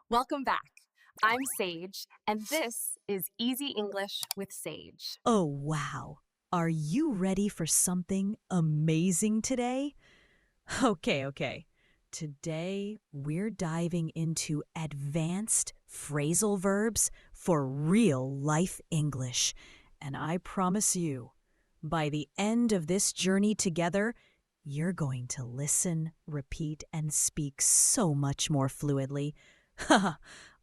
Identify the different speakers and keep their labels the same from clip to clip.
Speaker 1: Welcome back. I'm Sage, and this is Easy English with Sage.
Speaker 2: Oh, wow. Are you ready for something amazing today? Okay. Today, we're diving into advanced phrasal verbs for real life English. And I promise you, by the end of this journey together, you're going to listen, repeat, and speak so much more fluidly. Haha,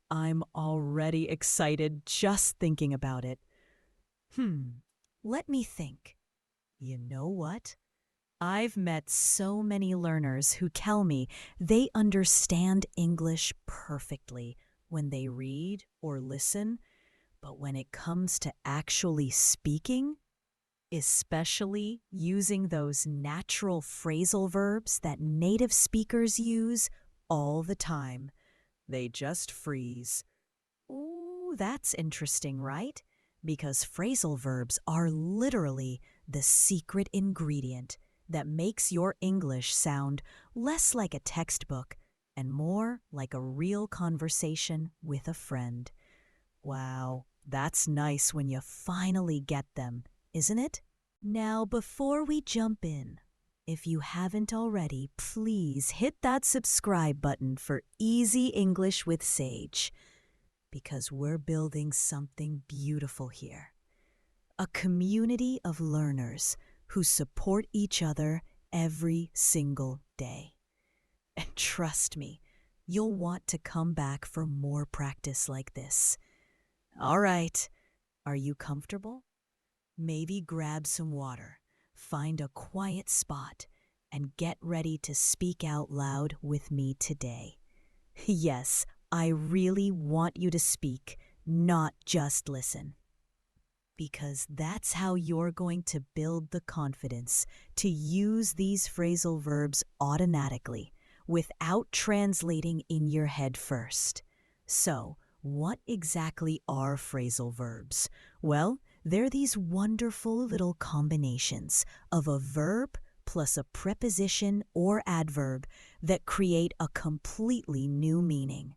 Speaker 2: I'm already excited just thinking about it. Let me think. You know what? I've met so many learners who tell me they understand English perfectly when they read or listen, but when it comes to actually speaking, especially using those natural phrasal verbs that native speakers use all the time, they just freeze. Ooh, that's interesting, right? Because phrasal verbs are literally the secret ingredient that makes your English sound less like a textbook and more like a real conversation with a friend. Wow, that's nice when you finally get them, isn't it? Now, before we jump in, if you haven't already, please hit that subscribe button for Easy English with Sage, because we're building something beautiful here. A community of learners who support each other every single day. And trust me, you'll want to come back for more practice like this. All right, are you comfortable? Maybe grab some water, find a quiet spot, and get ready to speak out loud with me today. Yes, I really want you to speak, not just listen. Because that's how you're going to build the confidence to use these phrasal verbs automatically without translating in your head first. So, what exactly are phrasal verbs? Well, they're these wonderful little combinations of a verb plus a preposition or adverb that create a completely new meaning.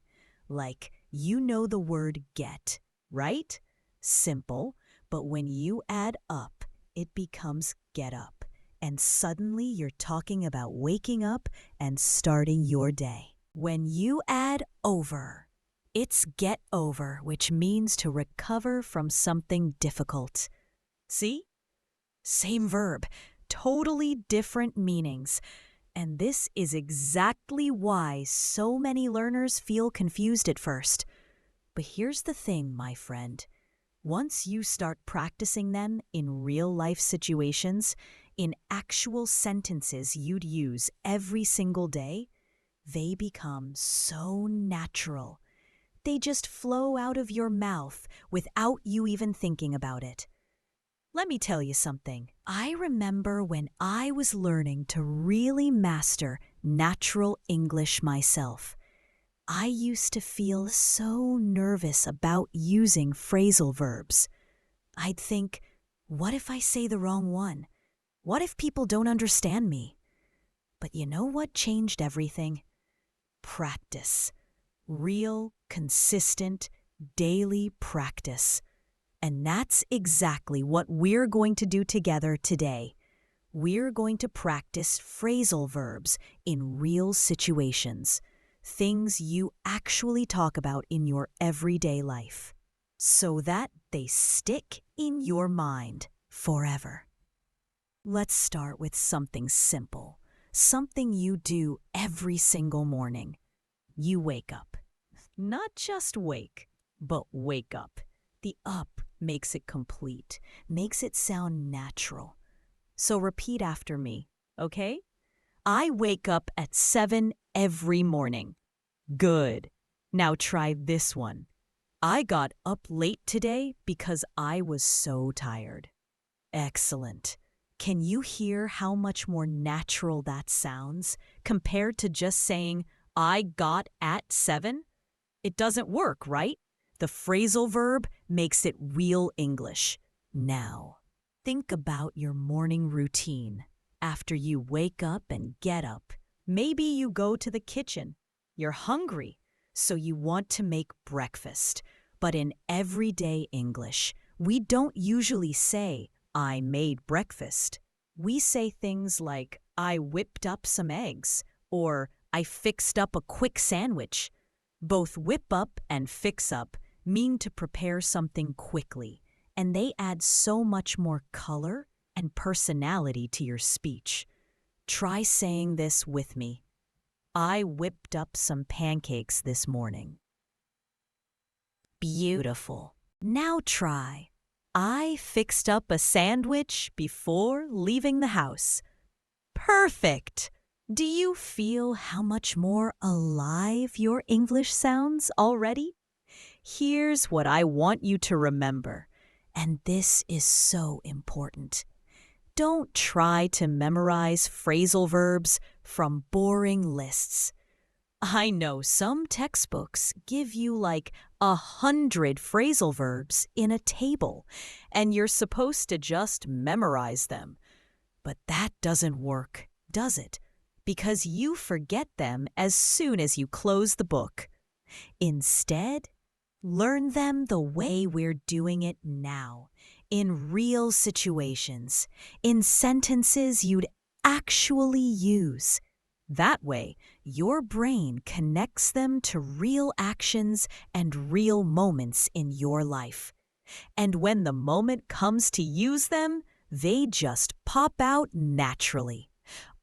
Speaker 2: Like, you know the word get, right? Simple, but when you add up, it becomes get up. And suddenly you're talking about waking up and starting your day. When you add over, it's get over, which means to recover from something difficult. See? Same verb, totally different meanings. And this is exactly why so many learners feel confused at first. But here's the thing, my friend. Once you start practicing them in real-life situations, in actual sentences you'd use every single day, they become so natural. They just flow out of your mouth without you even thinking about it. Let me tell you something. I remember when I was learning to really master natural English myself. I used to feel so nervous about using phrasal verbs. I'd think, what if I say the wrong one? What if people don't understand me? But you know what changed everything? Practice. Real, consistent, daily practice. And that's exactly what we're going to do together today. We're going to practice phrasal verbs in real situations. Things you actually talk about in your everyday life, so that they stick in your mind forever. Let's start with something simple, something you do every single morning. You wake up. Not just wake, but wake up. The up makes it complete, makes it sound natural. So repeat after me, okay? I wake up at 7 every morning. Good. Now try this one. I got up late today because I was so tired. Excellent. Can you hear how much more natural that sounds compared to just saying, I got at 7? It doesn't work, right? The phrasal verb makes it real English. Now, think about your morning routine. After you wake up and get up, maybe you go to the kitchen. You're hungry, So you want to make breakfast. But in everyday English, we don't usually say, I made breakfast. We say things like, I whipped up some eggs, or I fixed up a quick sandwich. Both whip up and fix up mean to prepare something quickly, and they add so much more color and personality to your speech. Try saying this with me. I whipped up some pancakes this morning. Beautiful. Now try. I fixed up a sandwich before leaving the house. Perfect! Do you feel how much more alive your English sounds already? Here's what I want you to remember, and this is so important. Don't try to memorize phrasal verbs from boring lists. I know some textbooks give you like 100 phrasal verbs in a table, and you're supposed to just memorize them. But that doesn't work, does it? Because you forget them as soon as you close the book. Instead, learn them the way we're doing it now, in real situations, in sentences you'd actually use. That way, your brain connects them to real actions and real moments in your life. And when the moment comes to use them, they just pop out naturally.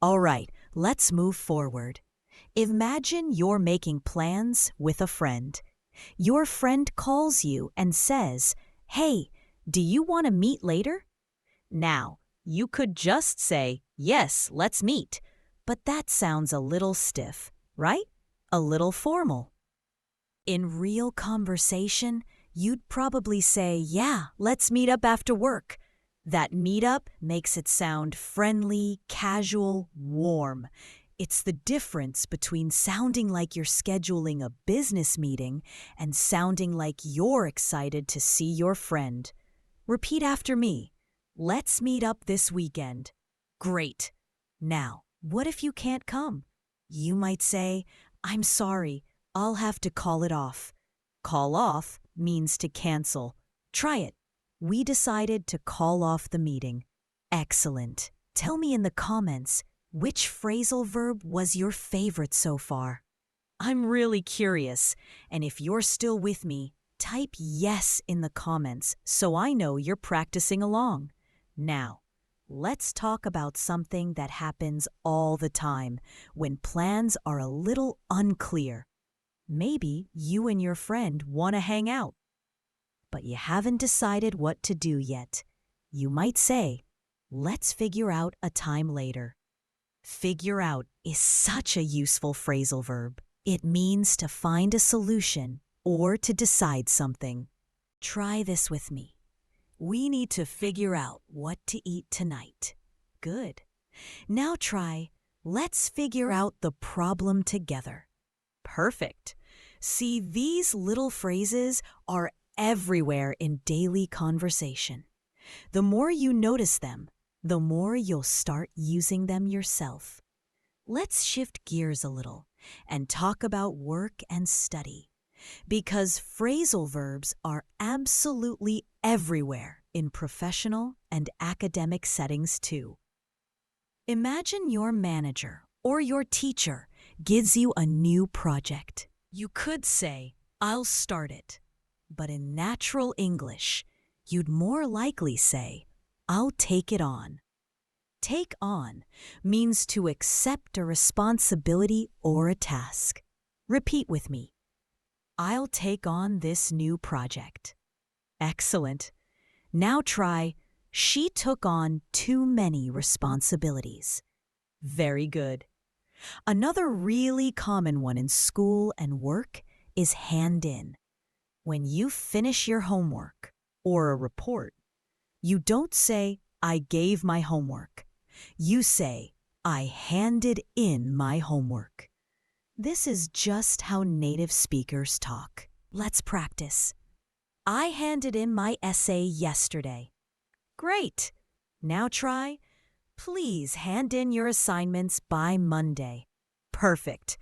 Speaker 2: All right, let's move forward. Imagine you're making plans with a friend. Your friend calls you and says, "Hey, do you want to meet later?" Now, you could just say, "Yes, let's meet." But that sounds a little stiff, right? A little formal. In real conversation, you'd probably say, "Yeah, let's meet up after work." That meetup makes it sound friendly, casual, warm. It's the difference between sounding like you're scheduling a business meeting and sounding like you're excited to see your friend. Repeat after me. Let's meet up this weekend. Great. Now, what if you can't come? You might say, "I'm sorry, I'll have to call it off." Call off means to cancel. Try it. We decided to call off the meeting. Excellent. Tell me in the comments, which phrasal verb was your favorite so far? I'm really curious, and if you're still with me, type yes in the comments so I know you're practicing along. Now, let's talk about something that happens all the time when plans are a little unclear. Maybe you and your friend want to hang out, but you haven't decided what to do yet. You might say, "Let's figure out a time later." Figure out is such a useful phrasal verb. It means to find a solution or to decide something. Try this with me. We need to figure out what to eat tonight. Good. Now try, let's figure out the problem together. Perfect. See, these little phrases are everywhere in daily conversation. The more you notice them, the more you'll start using them yourself. Let's shift gears a little and talk about work and study, because phrasal verbs are absolutely everywhere in professional and academic settings too. Imagine your manager or your teacher gives you a new project. You could say, "I'll start it." But in natural English, you'd more likely say, "I'll take it on." Take on means to accept a responsibility or a task. Repeat with me. I'll take on this new project. Excellent. Now try, she took on too many responsibilities. Very good. Another really common one in school and work is hand in. When you finish your homework or a report, you don't say, "I gave my homework." You say, "I handed in my homework." This is just how native speakers talk. Let's practice. I handed in my essay yesterday. Great. Now try, please hand in your assignments by Monday. Perfect.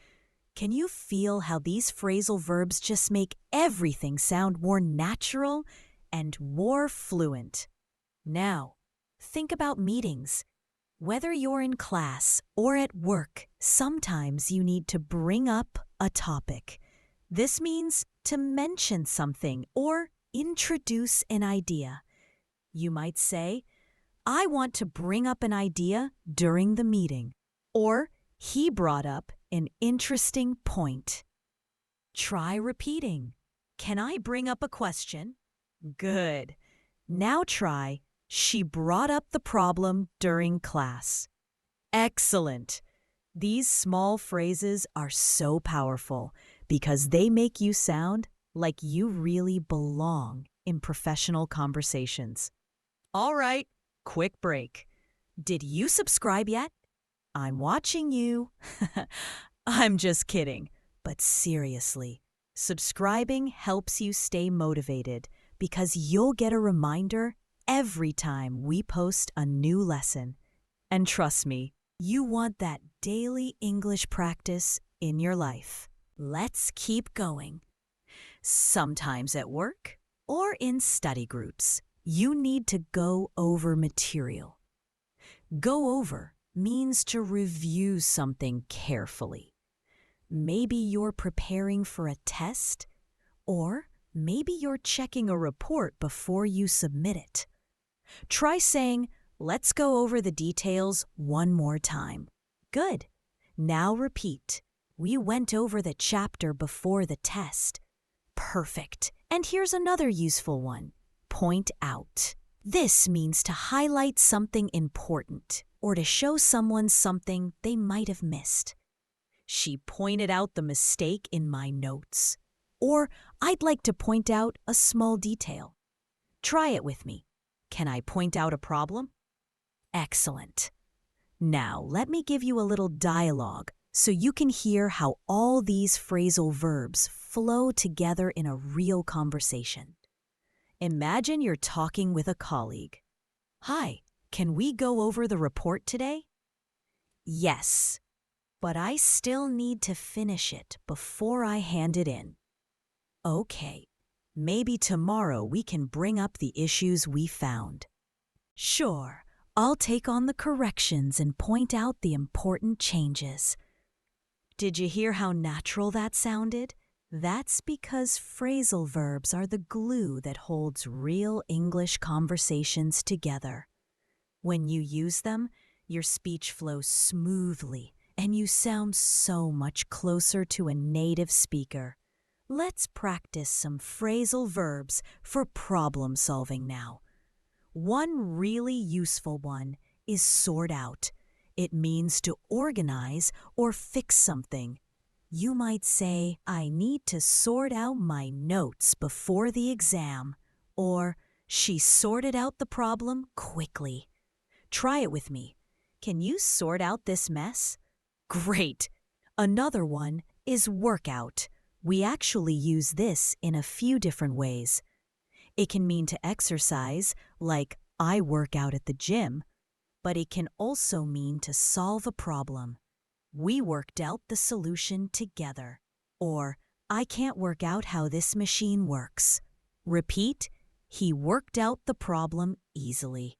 Speaker 2: Can you feel how these phrasal verbs just make everything sound more natural and more fluent? Now, think about meetings. Whether you're in class or at work, sometimes you need to bring up a topic. This means to mention something or introduce an idea. You might say, I want to bring up an idea during the meeting. Or, he brought up an interesting point. Try repeating. Can I bring up a question? Good. Now try, she brought up the problem during class. Excellent. These small phrases are so powerful because they make you sound like you really belong in professional conversations. All right, quick break. Did you subscribe yet? I'm watching you. I'm just kidding. But seriously, subscribing helps you stay motivated because you'll get a reminder every time we post a new lesson. And trust me, you want that daily English practice in your life. Let's keep going. Sometimes at work or in study groups, you need to go over material. Go over means to review something carefully. Maybe you're preparing for a test, or maybe you're checking a report before you submit it. Try saying, let's go over the details one more time. Good. Now repeat. We went over the chapter before the test. Perfect. And here's another useful one. Point out. This means to highlight something important or to show someone something they might have missed. She pointed out the mistake in my notes. Or I'd like to point out a small detail. Try it with me. Can I point out a problem? Excellent. Now let me give you a little dialogue so you can hear how all these phrasal verbs flow together in a real conversation. Imagine you're talking with a colleague. Hi, can we go over the report today? Yes, but I still need to finish it before I hand it in. Okay, maybe tomorrow we can bring up the issues we found. Sure, I'll take on the corrections and point out the important changes. Did you hear how natural that sounded? That's because phrasal verbs are the glue that holds real English conversations together. When you use them, your speech flows smoothly and you sound so much closer to a native speaker. Let's practice some phrasal verbs for problem solving now. One really useful one is sort out. It means to organize or fix something. You might say, I need to sort out my notes before the exam, or she sorted out the problem quickly. Try it with me. Can you sort out this mess? Great! Another one is workout. We actually use this in a few different ways. It can mean to exercise, like I work out at the gym, but it can also mean to solve a problem. We worked out the solution together. Or, I can't work out how this machine works. Repeat, he worked out the problem easily.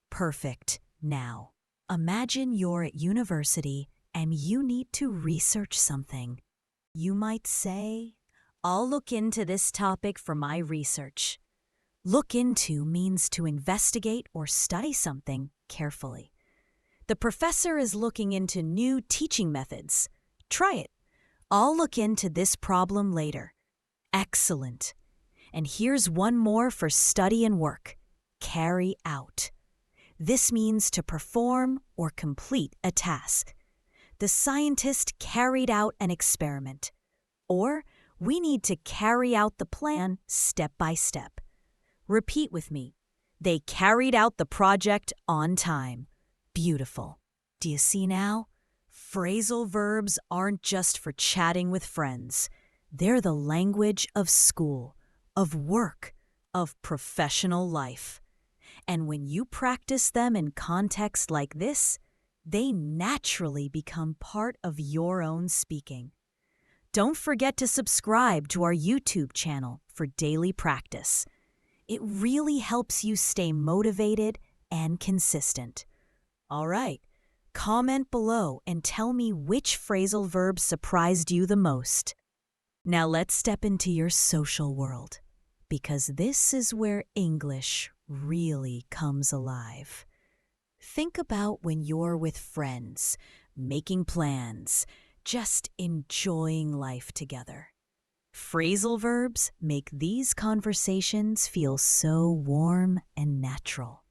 Speaker 2: Perfect. Now, imagine you're at university and you need to research something. You might say, I'll look into this topic for my research. Look into means to investigate or study something carefully. The professor is looking into new teaching methods. Try it. I'll look into this problem later. Excellent. And here's one more for study and work. Carry out. This means to perform or complete a task. The scientist carried out an experiment. Or we need to carry out the plan step by step. Repeat with me. They carried out the project on time. Beautiful. Do you see now? Phrasal verbs aren't just for chatting with friends. They're the language of school, of work, of professional life. And when you practice them in contexts like this, they naturally become part of your own speaking. Don't forget to subscribe to our YouTube channel for daily practice. It really helps you stay motivated and consistent. All right, comment below and tell me which phrasal verb surprised you the most. Now let's step into your social world, because this is where English really comes alive. Think about when you're with friends, making plans, just enjoying life together. Phrasal verbs make these conversations feel so warm and natural.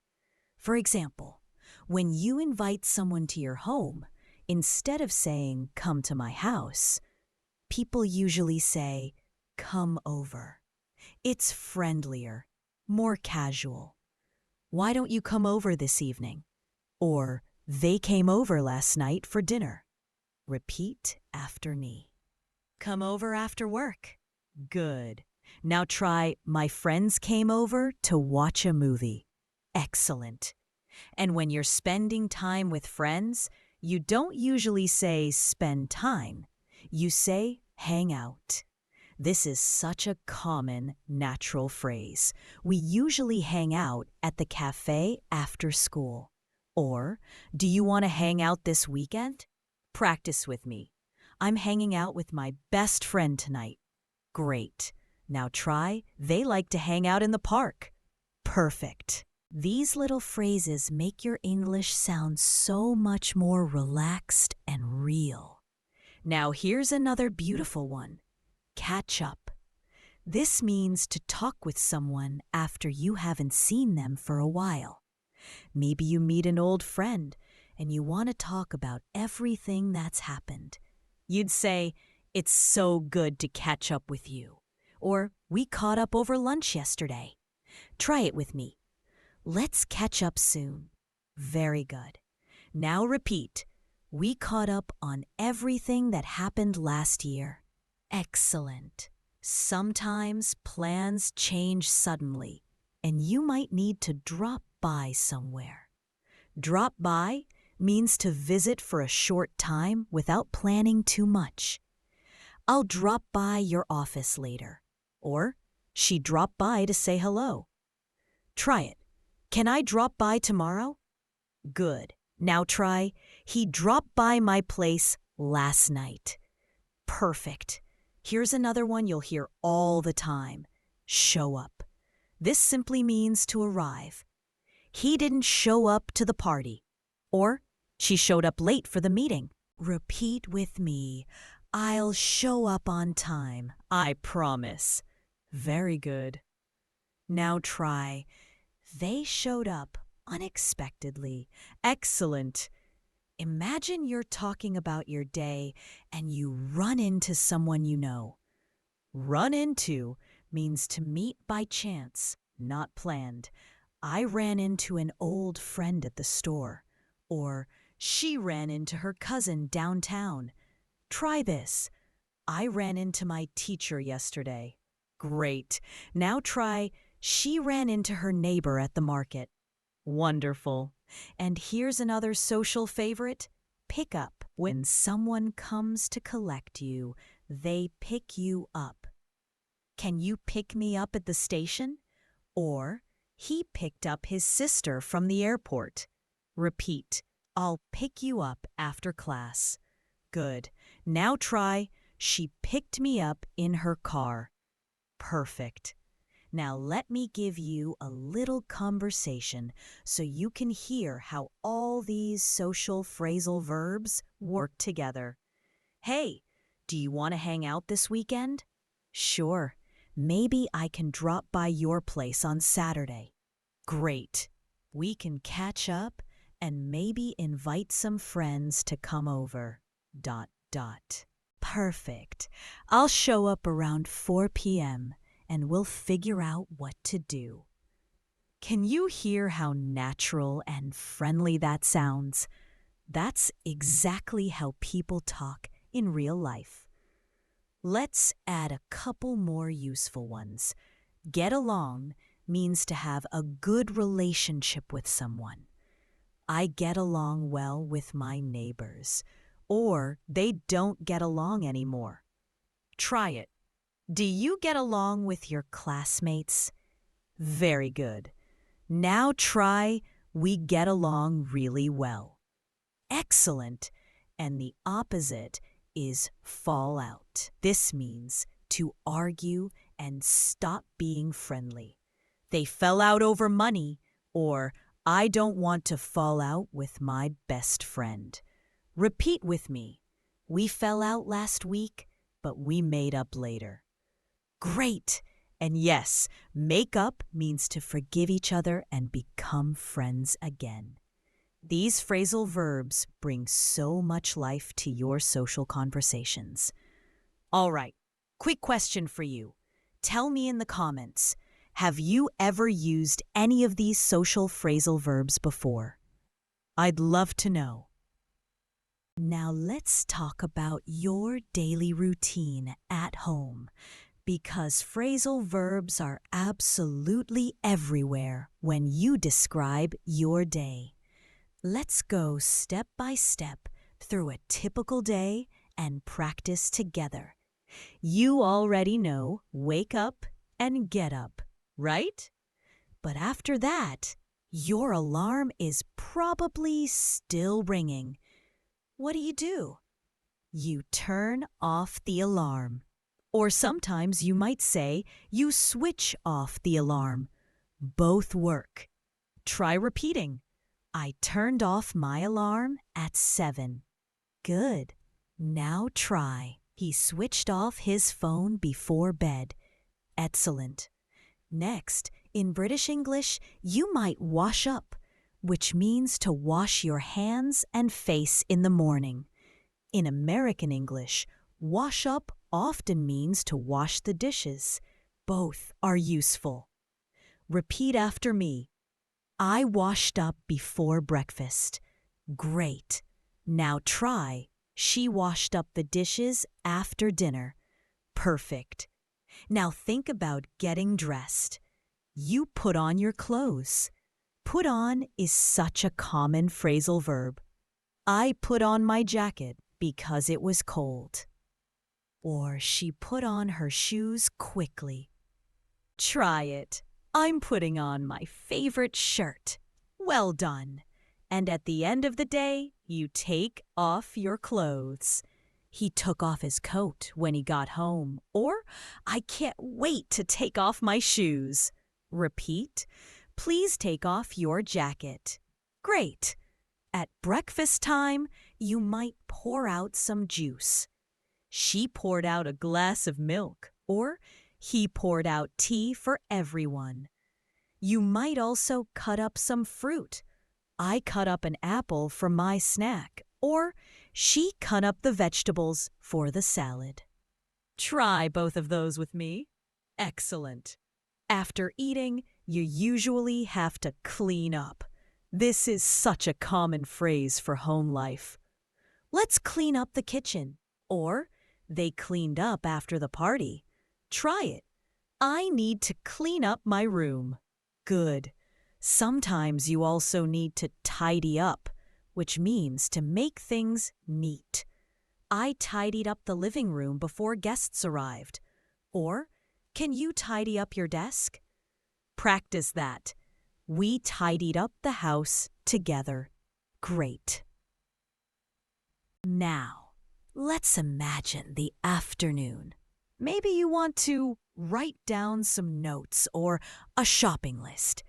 Speaker 2: For example, when you invite someone to your home, instead of saying, "Come to my house," people usually say, "Come over." It's friendlier, more casual. "Why don't you come over this evening?" Or, "They came over last night for dinner." Repeat after me. "Come over after work." Good. Now try, "My friends came over to watch a movie." Excellent. And when you're spending time with friends, you don't usually say "spend time." You say "hang out." This is such a common, natural phrase. We usually hang out at the cafe after school. Or, "Do you want to hang out this weekend?" Practice with me. "I'm hanging out with my best friend tonight." Great. Now try, "They like to hang out in the park." Perfect. These little phrases make your English sound so much more relaxed and real. Now here's another beautiful one. Catch up. This means to talk with someone after you haven't seen them for a while. Maybe you meet an old friend and you want to talk about everything that's happened. You'd say, "It's so good to catch up with you." Or, "We caught up over lunch yesterday." Try it with me. "Let's catch up soon." Very good. Now repeat. "We caught up on everything that happened last year." Excellent. Sometimes plans change suddenly, and you might need to drop by somewhere. Drop by means to visit for a short time without planning too much. "I'll drop by your office later." Or, "She dropped by to say hello." Try it. "Can I drop by tomorrow?" Good. Now try, "He dropped by my place last night." Perfect. Here's another one you'll hear all the time. Show up. This simply means to arrive. "He didn't show up to the party." Or, "She showed up late for the meeting." Repeat with me. "I'll show up on time, I promise." Very good. Now try, "They showed up unexpectedly." Excellent. Imagine you're talking about your day and you run into someone you know. Run into means to meet by chance, not planned. "I ran into an old friend at the store." Or, "She ran into her cousin downtown." Try this. "I ran into my teacher yesterday." Great. Now try, "She ran into her neighbor at the market." Wonderful. And here's another social favorite. Pick up. When someone comes to collect you, they pick you up. "Can you pick me up at the station?" Or, "He picked up his sister from the airport." Repeat. "I'll pick you up after class." Good. Now try, "She picked me up in her car." Perfect. Now let me give you a little conversation so you can hear how all these social phrasal verbs work together. "Hey, do you want to hang out this weekend?" "Sure. Maybe I can drop by your place on Saturday." Great. We can catch up and maybe invite some friends to come over. ... Perfect. I'll show up around 4 p.m. and we'll figure out what to do. Can you hear how natural and friendly that sounds? That's exactly how people talk in real life. Let's add a couple more useful ones. Get along means to have a good relationship with someone. "I get along well with my neighbors." Or, "They don't get along anymore." Try it. Do you get along with your classmates? Very good. Now try, we get along really well. Excellent. And the opposite is fall out. This means to argue and stop being friendly. They fell out over money, or I don't want to fall out with my best friend. Repeat with me. We fell out last week, but we made up later. Great! And yes, make up means to forgive each other and become friends again. These phrasal verbs bring so much life to your social conversations. All right, quick question for you. Tell me in the comments, have you ever used any of these social phrasal verbs before? I'd love to know. Now let's talk about your daily routine at home, because phrasal verbs are absolutely everywhere when you describe your day. Let's go step by step through a typical day and practice together. You already know wake up and get up, right? But after that, your alarm is probably still ringing. What do? You turn off the alarm. Or sometimes you might say you switch off the alarm. Both work. Try repeating. I turned off my alarm at 7. Good. Now try. He switched off his phone before bed. Excellent. Next, in British English, you might wash up, which means to wash your hands and face in the morning. In American English, wash up often means to wash the dishes. Both are useful. Repeat after me. I washed up before breakfast. Great. Now try. She washed up the dishes after dinner. Perfect. Now think about getting dressed. You put on your clothes. Put on is such a common phrasal verb. I put on my jacket because it was cold. Or she put on her shoes quickly. Try it. I'm putting on my favorite shirt. Well done. And at the end of the day, you take off your clothes. He took off his coat when he got home. Or, I can't wait to take off my shoes. Repeat. Please take off your jacket. Great. At breakfast time, you might pour out some juice. She poured out a glass of milk. Or, he poured out tea for everyone. You might also cut up some fruit. I cut up an apple for my snack. Or she cut up the vegetables for the salad. Try both of those with me. Excellent. After eating, you usually have to clean up. This is such a common phrase for home life. Let's clean up the kitchen. Or, they cleaned up after the party. Try it. I need to clean up my room. Good. Sometimes you also need to tidy up, which means to make things neat. I tidied up the living room before guests arrived. Or, can you tidy up your desk? Practice that. We tidied up the house together. Great. Now, let's imagine the afternoon. Maybe you want to write down some notes or a shopping list.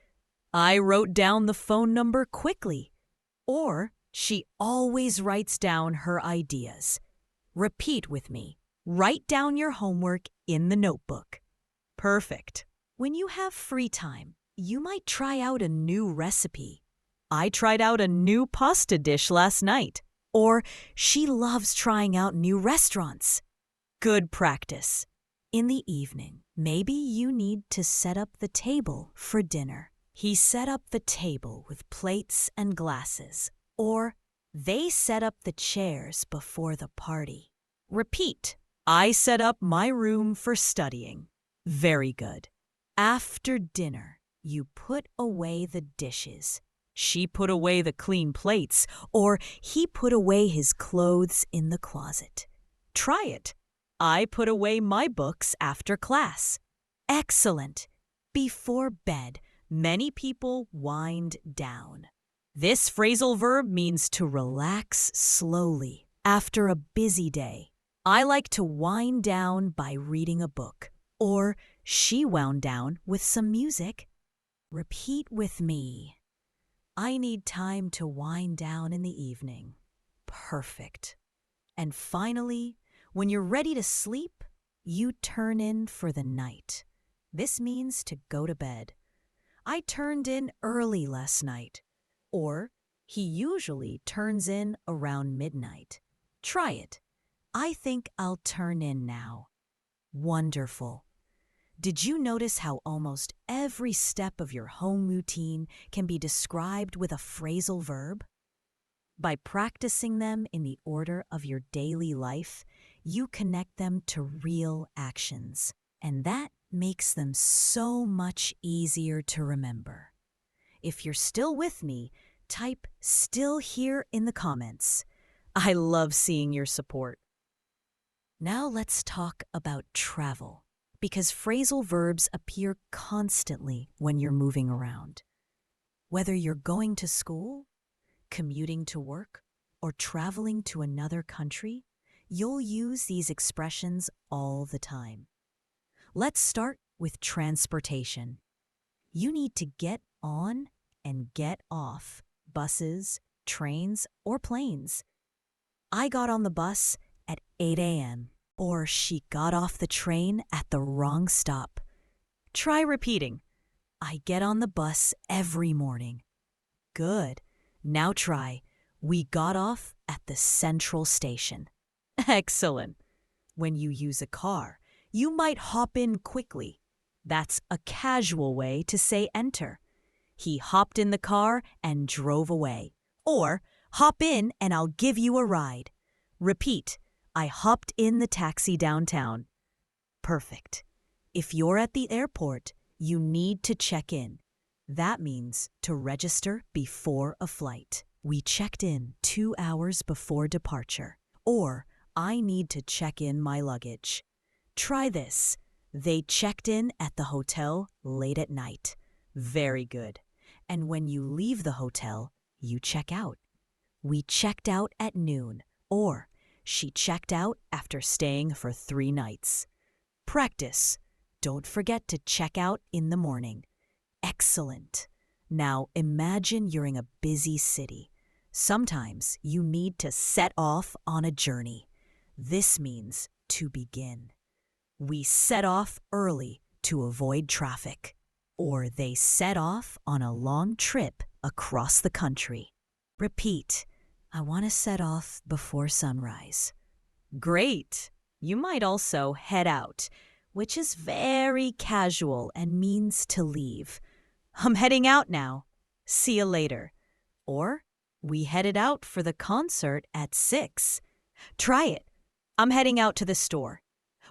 Speaker 2: I wrote down the phone number quickly. Or she always writes down her ideas. Repeat with me. Write down your homework in the notebook. Perfect. When you have free time, you might try out a new recipe. I tried out a new pasta dish last night. Or she loves trying out new restaurants. Good practice. In the evening, maybe you need to set up the table for dinner. He set up the table with plates and glasses. Or they set up the chairs before the party. Repeat. I set up my room for studying. Very good. After dinner, you put away the dishes. She put away the clean plates, or he put away his clothes in the closet. Try it. I put away my books after class. Excellent. Before bed, many people wind down. This phrasal verb means to relax slowly after a busy day. I like to wind down by reading a book, or she wound down with some music. Repeat with me. I need time to wind down in the evening. Perfect. And finally, when you're ready to sleep, you turn in for the night. This means to go to bed. I turned in early last night. Or, he usually turns in around midnight. Try it. I think I'll turn in now. Wonderful. Did you notice how almost every step of your home routine can be described with a phrasal verb? By practicing them in the order of your daily life, you connect them to real actions, and that makes them so much easier to remember. If you're still with me, type "still here" in the comments. I love seeing your support. Now let's talk about travel, because phrasal verbs appear constantly when you're moving around. Whether you're going to school, commuting to work, or traveling to another country, you'll use these expressions all the time. Let's start with transportation. You need to get on and get off buses, trains, or planes. I got on the bus at 8 a.m. or she got off the train at the wrong stop. Try repeating. I get on the bus every morning. Good. Now try. We got off at the central station. Excellent. When you use a car, you might hop in quickly. That's a casual way to say enter. He hopped in the car and drove away. Or, hop in and I'll give you a ride. Repeat. I hopped in the taxi downtown. Perfect. If you're at the airport, you need to check in. That means to register before a flight. We checked in 2 hours before departure. Or, I need to check in my luggage. Try this. They checked in at the hotel late at night. Very good. And when you leave the hotel, you check out. We checked out at noon. Or, she checked out after staying for 3 nights. Practice. Don't forget to check out in the morning. Excellent. Now imagine you're in a busy city. Sometimes you need to set off on a journey. This means to begin. We set off early to avoid traffic. Or they set off on a long trip across the country. Repeat. I want to set off before sunrise. Great. You might also head out, which is very casual and means to leave. I'm heading out now. See you later. Or, we headed out for the concert at 6. Try it. I'm heading out to the store.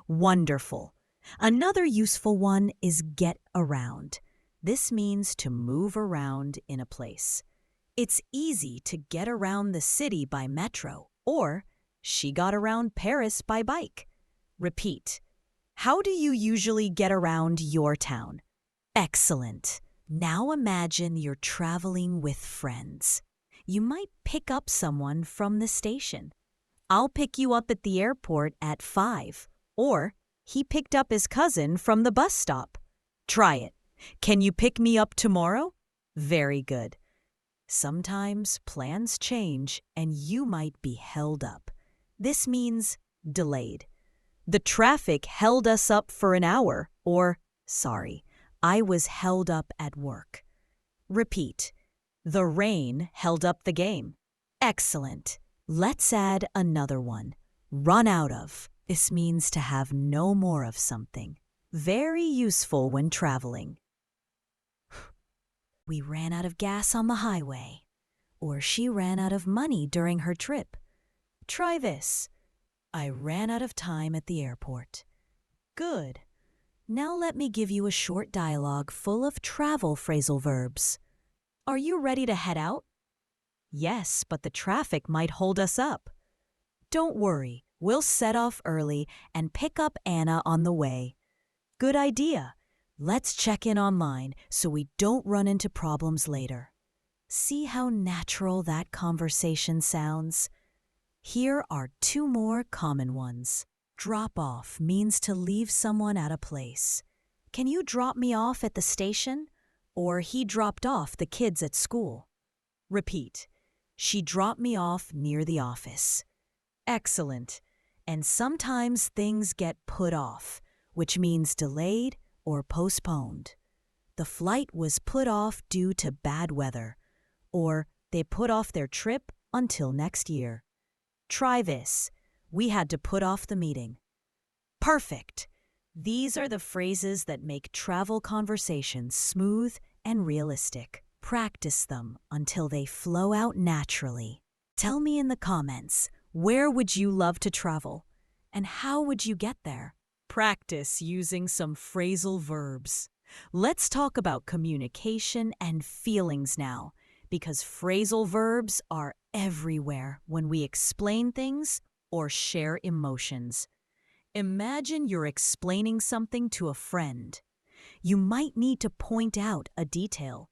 Speaker 2: Wonderful. Another useful one is get around. This means to move around in a place. It's easy to get around the city by metro, or she got around Paris by bike. Repeat. How do you usually get around your town? Excellent. Now imagine you're traveling with friends. You might pick up someone from the station. I'll pick you up at the airport at 5. Or, he picked up his cousin from the bus stop. Try it. Can you pick me up tomorrow? Very good. Sometimes plans change and you might be held up. This means delayed. The traffic held us up for an hour, or, sorry, I was held up at work. Repeat. The rain held up the game. Excellent. Let's add another one. Run out of. This means to have no more of something. Very useful when traveling. We ran out of gas on the highway. Or she ran out of money during her trip. Try this. I ran out of time at the airport. Good. Now let me give you a short dialogue full of travel phrasal verbs. Are you ready to head out? Yes, but the traffic might hold us up. Don't worry, We'll set off early and pick up Anna on the way. Good idea. Let's check in online so we don't run into problems later. See how natural that conversation sounds? Here are two more common ones. Drop off means to leave someone at a place. Can you drop me off at the station? Or he dropped off the kids at school. Repeat. She dropped me off near the office. Excellent. And sometimes things get put off, which means delayed or postponed. The flight was put off due to bad weather, or they put off their trip until next year. Try this. We had to put off the meeting. Perfect. These are the phrases that make travel conversations smooth and realistic. Practice them until they flow out naturally. Tell me in the comments, where would you love to travel? And how would you get there? Practice using some phrasal verbs. Let's talk about communication and feelings now, because phrasal verbs are everywhere when we explain things or share emotions. Imagine you're explaining something to a friend. You might need to point out a detail.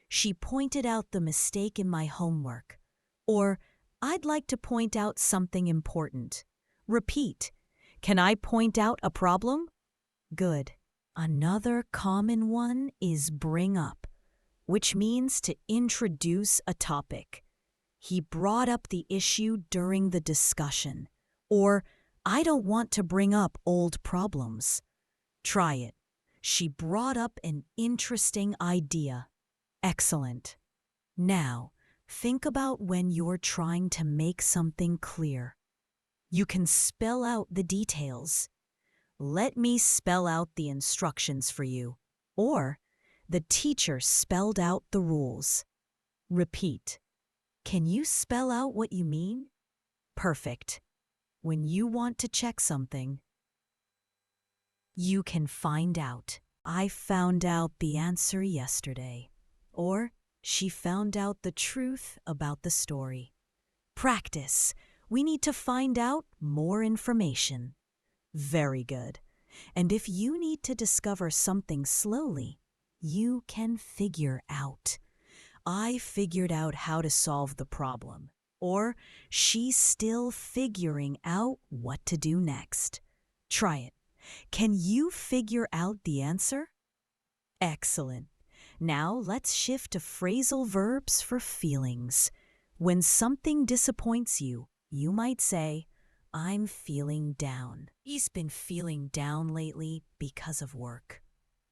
Speaker 2: She pointed out the mistake in my homework. Or, I'd like to point out something important. Repeat. Can I point out a problem? Good. Another common one is bring up, which means to introduce a topic. He brought up the issue during the discussion. Or, I don't want to bring up old problems. Try it. She brought up an interesting idea. Excellent. Now, think about when you're trying to make something clear. You can spell out the details. Let me spell out the instructions for you. Or, the teacher spelled out the rules. Repeat. Can you spell out what you mean? Perfect. When you want to check something, you can find out. I found out the answer yesterday. Or, she found out the truth about the story. Practice. We need to find out more information. Very good. And if you need to discover something slowly, you can figure out. I figured out how to solve the problem. Or, she's still figuring out what to do next. Try it. Can you figure out the answer? Excellent. Now let's shift to phrasal verbs for feelings. When something disappoints you, you might say, I'm feeling down. He's been feeling down lately because of work.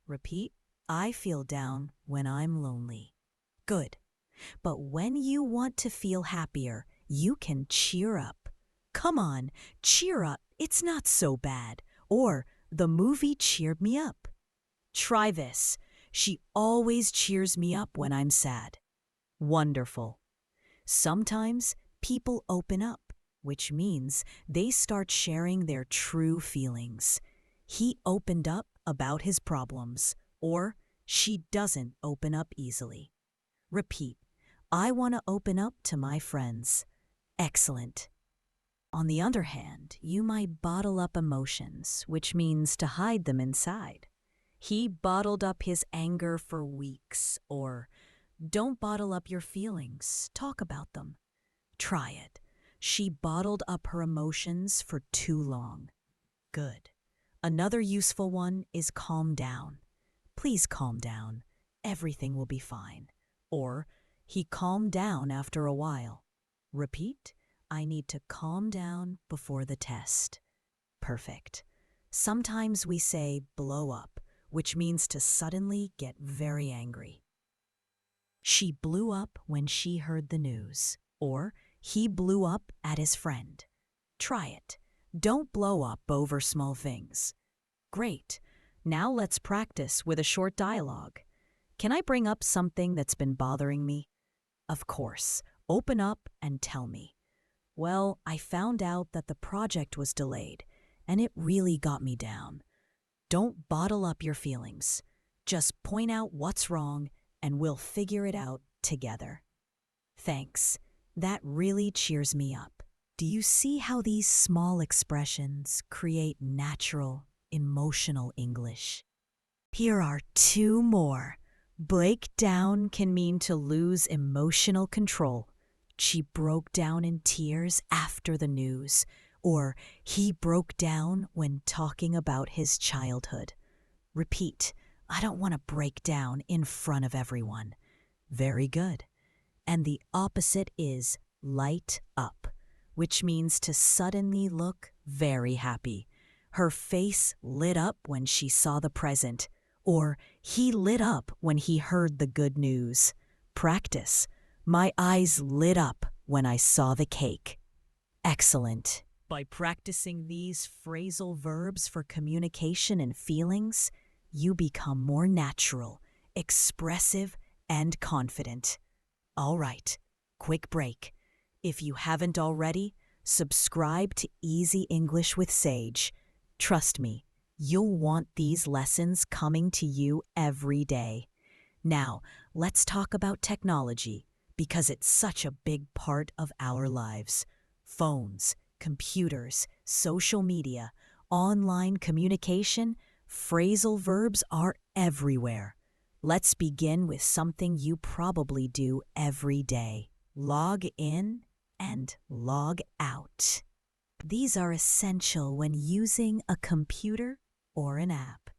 Speaker 2: Repeat. I feel down when I'm lonely. Good. But when you want to feel happier, you can cheer up. Come on, cheer up. It's not so bad. Or, the movie cheered me up. Try this. She always cheers me up when I'm sad. Wonderful. Sometimes people open up, which means they start sharing their true feelings. He opened up about his problems, or she doesn't open up easily. Repeat. I want to open up to my friends. Excellent. On the other hand, you might bottle up emotions, which means to hide them inside. He bottled up his anger for weeks, or don't bottle up your feelings, talk about them. Try it. She bottled up her emotions for too long. Good. Another useful one is calm down. Please calm down. Everything will be fine. Or, he calmed down after a while. Repeat. I need to calm down before the test. Perfect. Sometimes we say blow up, which means to suddenly get very angry. She blew up when she heard the news. Or, he blew up at his friend. Try it. Don't blow up over small things. Great. Now let's practice with a short dialogue. Can I bring up something that's been bothering me? Of course. Open up and tell me. Well, I found out that the project was delayed, and it really got me down. Don't bottle up your feelings. Just point out what's wrong, and we'll figure it out together. Thanks. That really cheers me up. Do you see how these small expressions create natural, emotional English? Here are two more. Break down can mean to lose emotional control. She broke down in tears after the news. Or he broke down when talking about his childhood. Repeat, I don't want to break down in front of everyone. Very good. And the opposite is light up, which means to suddenly look very happy. Her face lit up when she saw the present, or he lit up when he heard the good news. Practice. My eyes lit up when I saw the cake. Excellent. By practicing these phrasal verbs for communication and feelings, you become more natural, expressive, and confident. All right, quick break. If you haven't already, subscribe to Easy English with Sage. Trust me, you'll want these lessons coming to you every day. Now, let's talk about technology, because it's such a big part of our lives. Phones, computers, social media, online communication, phrasal verbs are everywhere. Let's begin with something you probably do every day. Log in and log out. These are essential when using a computer or an app.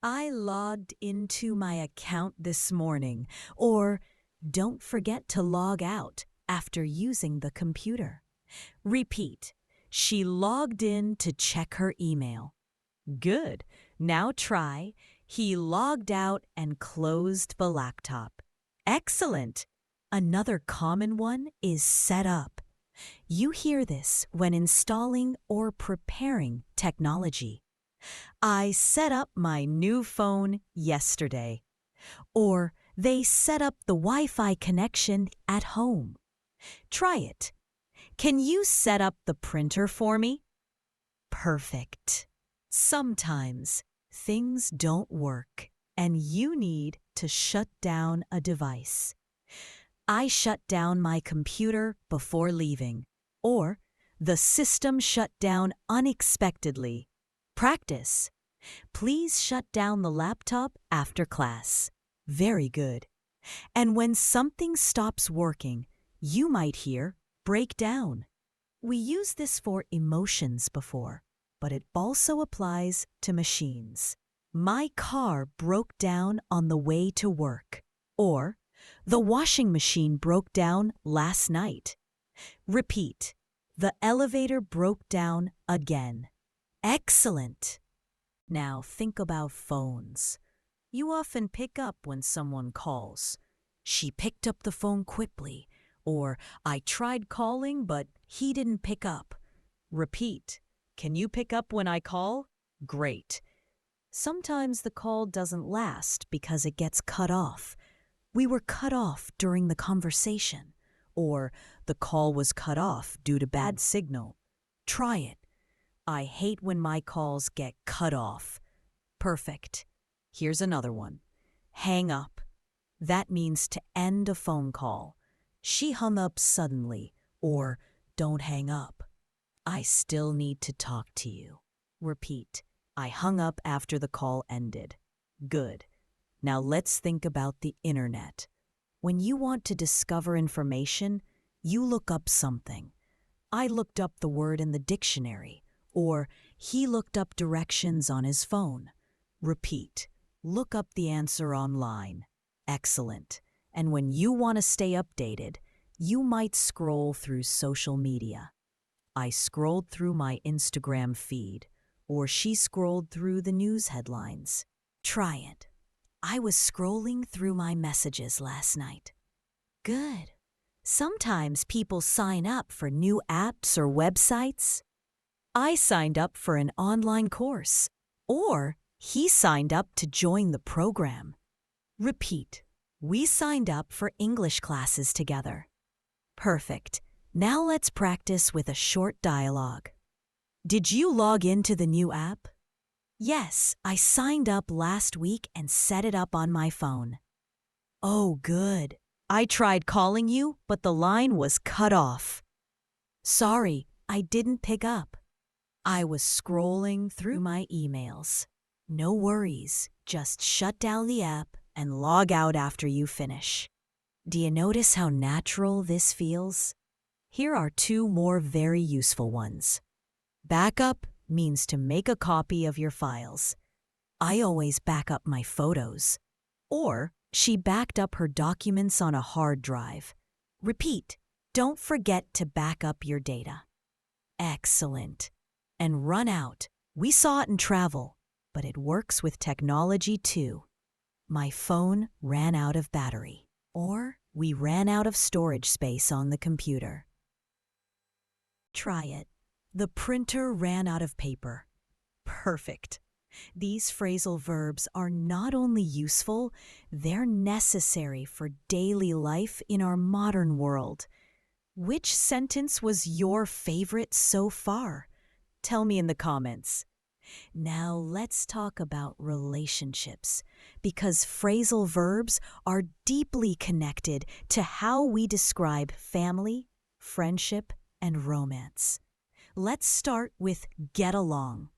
Speaker 2: I logged into my account this morning, or don't forget to log out after using the computer. Repeat. She logged in to check her email. Good. Now try. He logged out and closed the laptop. Excellent. Another common one is set up. You hear this when installing or preparing technology. I set up my new phone yesterday. Or they set up the Wi-Fi connection at home. Try it. Can you set up the printer for me? Perfect. Sometimes things don't work and you need to shut down a device. I shut down my computer before leaving, or the system shut down unexpectedly. Practice. Please shut down the laptop after class. Very good. And when something stops working, you might hear break down. We used this for emotions before, but it also applies to machines. My car broke down on the way to work. Or, the washing machine broke down last night. Repeat. The elevator broke down again. Excellent. Now think about phones. You often pick up when someone calls. She picked up the phone quickly. Or, I tried calling, but he didn't pick up. Repeat. Can you pick up when I call? Great. Sometimes the call doesn't last because it gets cut off. We were cut off during the conversation. Or, the call was cut off due to bad signal. Try it. I hate when my calls get cut off. Perfect. Here's another one. Hang up. That means to end a phone call. She hung up suddenly, or don't hang up. I still need to talk to you. Repeat. I hung up after the call ended. Good. Now let's think about the internet. When you want to discover information, you look up something. I looked up the word in the dictionary, or he looked up directions on his phone. Repeat. Look up the answer online. Excellent. And when you want to stay updated, you might scroll through social media. I scrolled through my Instagram feed, or she scrolled through the news headlines. Try it. I was scrolling through my messages last night. Good. Sometimes people sign up for new apps or websites. I signed up for an online course, or he signed up to join the program. Repeat. We signed up for English classes together. Perfect. Now let's practice with a short dialogue. Did you log into the new app? Yes, I signed up last week and set it up on my phone. Oh, good. I tried calling you, but the line was cut off. Sorry, I didn't pick up. I was scrolling through my emails. No worries, just shut down the app and log out after you finish. Do you notice how natural this feels? Here are two more very useful ones. Backup means to make a copy of your files. I always back up my photos. Or she backed up her documents on a hard drive. Repeat, don't forget to back up your data. Excellent. And run out. We saw it in travel, but it works with technology too. My phone ran out of battery. Or we ran out of storage space on the computer. Try it. The printer ran out of paper. Perfect. These phrasal verbs are not only useful, they're necessary for daily life in our modern world. Which sentence was your favorite so far? Tell me in the comments. Now let's talk about relationships, because phrasal verbs are deeply connected to how we describe family, friendship, and romance. Let's start with get along.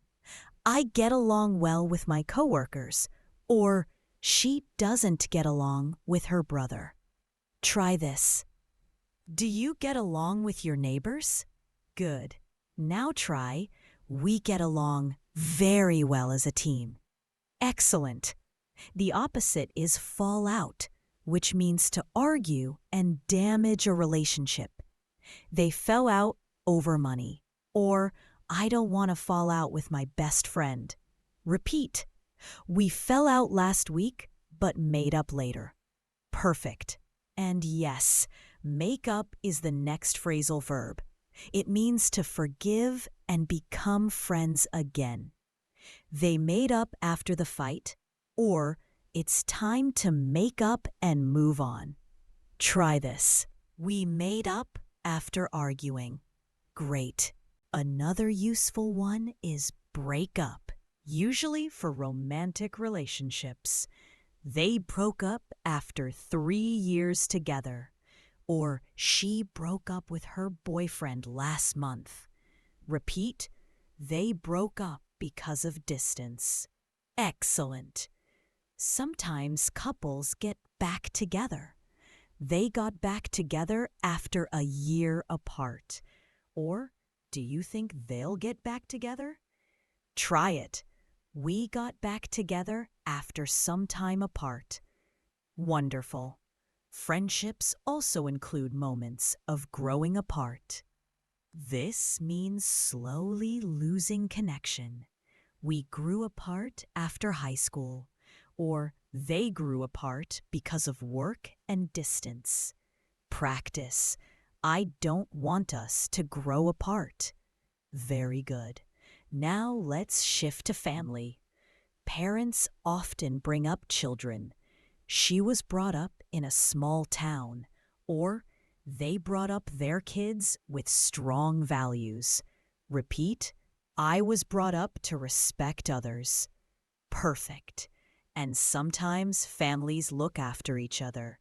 Speaker 2: I get along well with my coworkers, or she doesn't get along with her brother. Try this. Do you get along with your neighbors? Good. Now try, we get along very well as a team. Excellent. The opposite is fall out, which means to argue and damage a relationship. They fell out over money, or I don't want to fall out with my best friend. Repeat. We fell out last week, but made up later. Perfect. And yes, make up is the next phrasal verb. It means to forgive and become friends again. They made up after the fight, or it's time to make up and move on. Try this. We made up after arguing. Great. Another useful one is break up, usually for romantic relationships. They broke up after 3 years together. Or she broke up with her boyfriend last month. Repeat, they broke up because of distance. Excellent. Sometimes couples get back together. They got back together after a year apart. Or do you think they'll get back together? Try it. We got back together after some time apart. Wonderful. Friendships also include moments of growing apart. This means slowly losing connection. We grew apart after high school, or they grew apart because of work and distance. Practice. I don't want us to grow apart. Very good. Now let's shift to family. Parents often bring up children. She was brought up in a small town, or they brought up their kids with strong values. Repeat, I was brought up to respect others. Perfect. And sometimes families look after each other.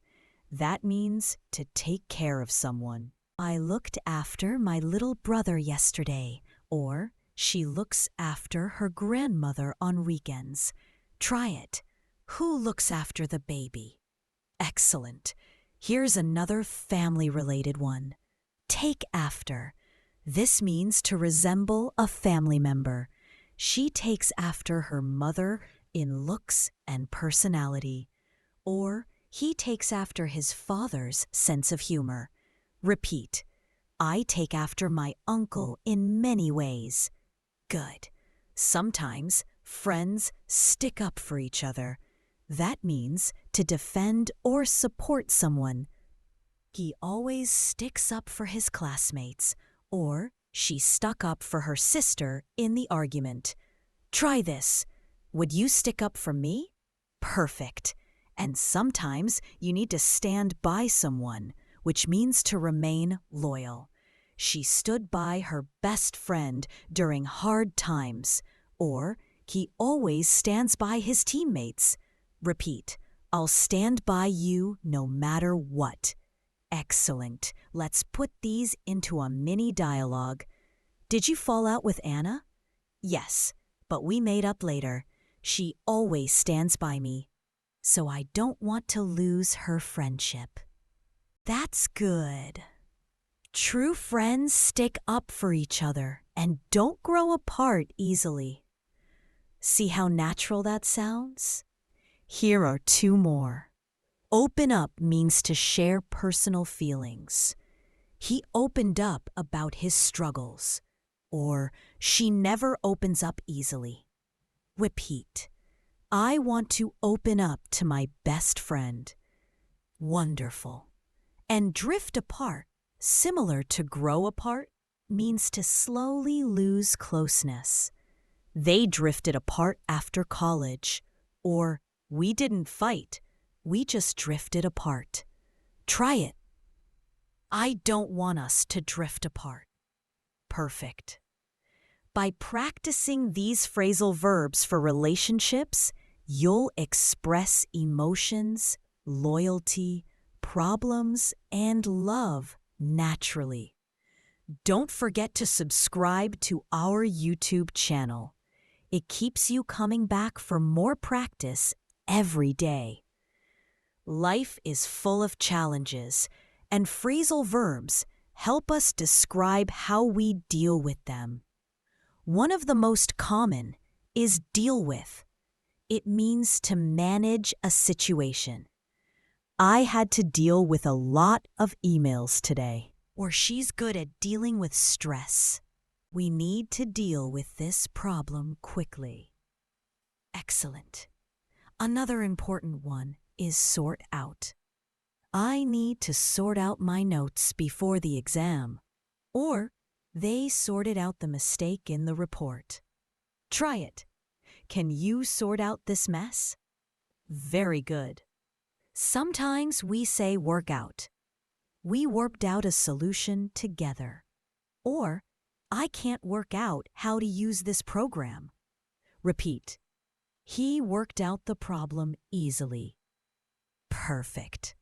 Speaker 2: That means to take care of someone. I looked after my little brother yesterday, or she looks after her grandmother on weekends. Try it. Who looks after the baby? Excellent. Here's another family-related one. Take after. This means to resemble a family member. She takes after her mother in looks and personality. Or he takes after his father's sense of humor. Repeat. I take after my uncle in many ways. Good. Sometimes friends stick up for each other. That means to defend or support someone. He always sticks up for his classmates, or she stuck up for her sister in the argument. Try this. Would you stick up for me? Perfect. And sometimes you need to stand by someone, which means to remain loyal. She stood by her best friend during hard times, or he always stands by his teammates. Repeat, I'll stand by you no matter what. Excellent. Let's put these into a mini dialogue. Did you fall out with Anna? Yes, but we made up later. She always stands by me, so I don't want to lose her friendship. That's good. True friends stick up for each other and don't grow apart easily. See how natural that sounds? Here are two more. Open up means to share personal feelings. He opened up about his struggles. Or she never opens up easily. Repeat. I want to open up to my best friend. Wonderful. And drift apart, similar to grow apart, means to slowly lose closeness. They drifted apart after college. Or we didn't fight, we just drifted apart. Try it. I don't want us to drift apart. Perfect. By practicing these phrasal verbs for relationships, you'll express emotions, loyalty, problems, and love naturally. Don't forget to subscribe to our YouTube channel. It keeps you coming back for more practice every day. Life is full of challenges, and phrasal verbs help us describe how we deal with them. One of the most common is deal with. It means to manage a situation. I had to deal with a lot of emails today. Or she's good at dealing with stress. We need to deal with this problem quickly. Excellent. Another important one is sort out. I need to sort out my notes before the exam. Or they sorted out the mistake in the report. Try it. Can you sort out this mess? Very good. Sometimes we say work out. We worked out a solution together. Or I can't work out how to use this program. Repeat. He worked out the problem easily. Perfect.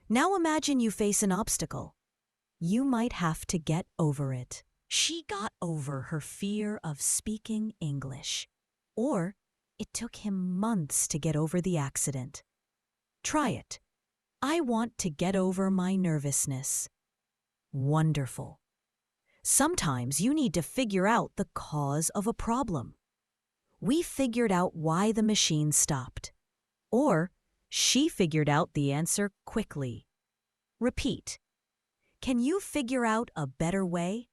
Speaker 2: Now imagine you face an obstacle. You might have to get over it. She got over her fear of speaking English. Or it took him months to get over the accident. Try it. I want to get over my nervousness. Wonderful. Sometimes you need to figure out the cause of a problem. We figured out why the machine stopped. Or she figured out the answer quickly. Repeat. Can you figure out a better way?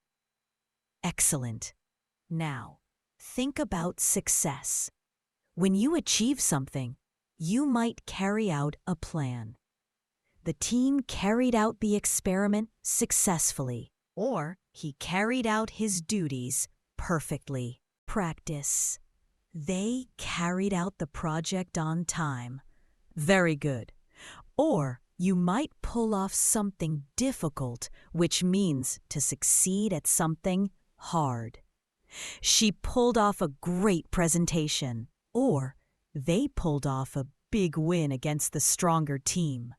Speaker 2: Excellent. Now, think about success. When you achieve something, you might carry out a plan. The team carried out the experiment successfully, or he carried out his duties perfectly. Practice. They carried out the project on time. Very good. Or you might pull off something difficult, which means to succeed at something hard. She pulled off a great presentation. Or they pulled off a big win against the stronger team.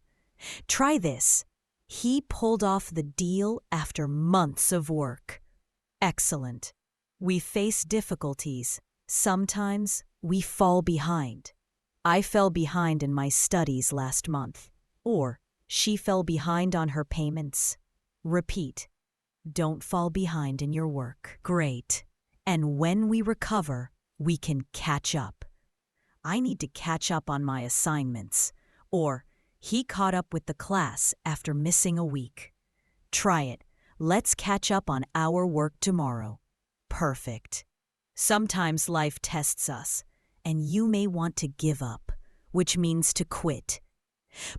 Speaker 2: Try this. He pulled off the deal after months of work. Excellent. We face difficulties. Sometimes we fall behind. I fell behind in my studies last month. Or she fell behind on her payments. Repeat. Don't fall behind in your work. Great. And when we recover, we can catch up. I need to catch up on my assignments. Or he caught up with the class after missing a week. Try it. Let's catch up on our work tomorrow. Perfect. Sometimes life tests us, and you may want to give up, which means to quit.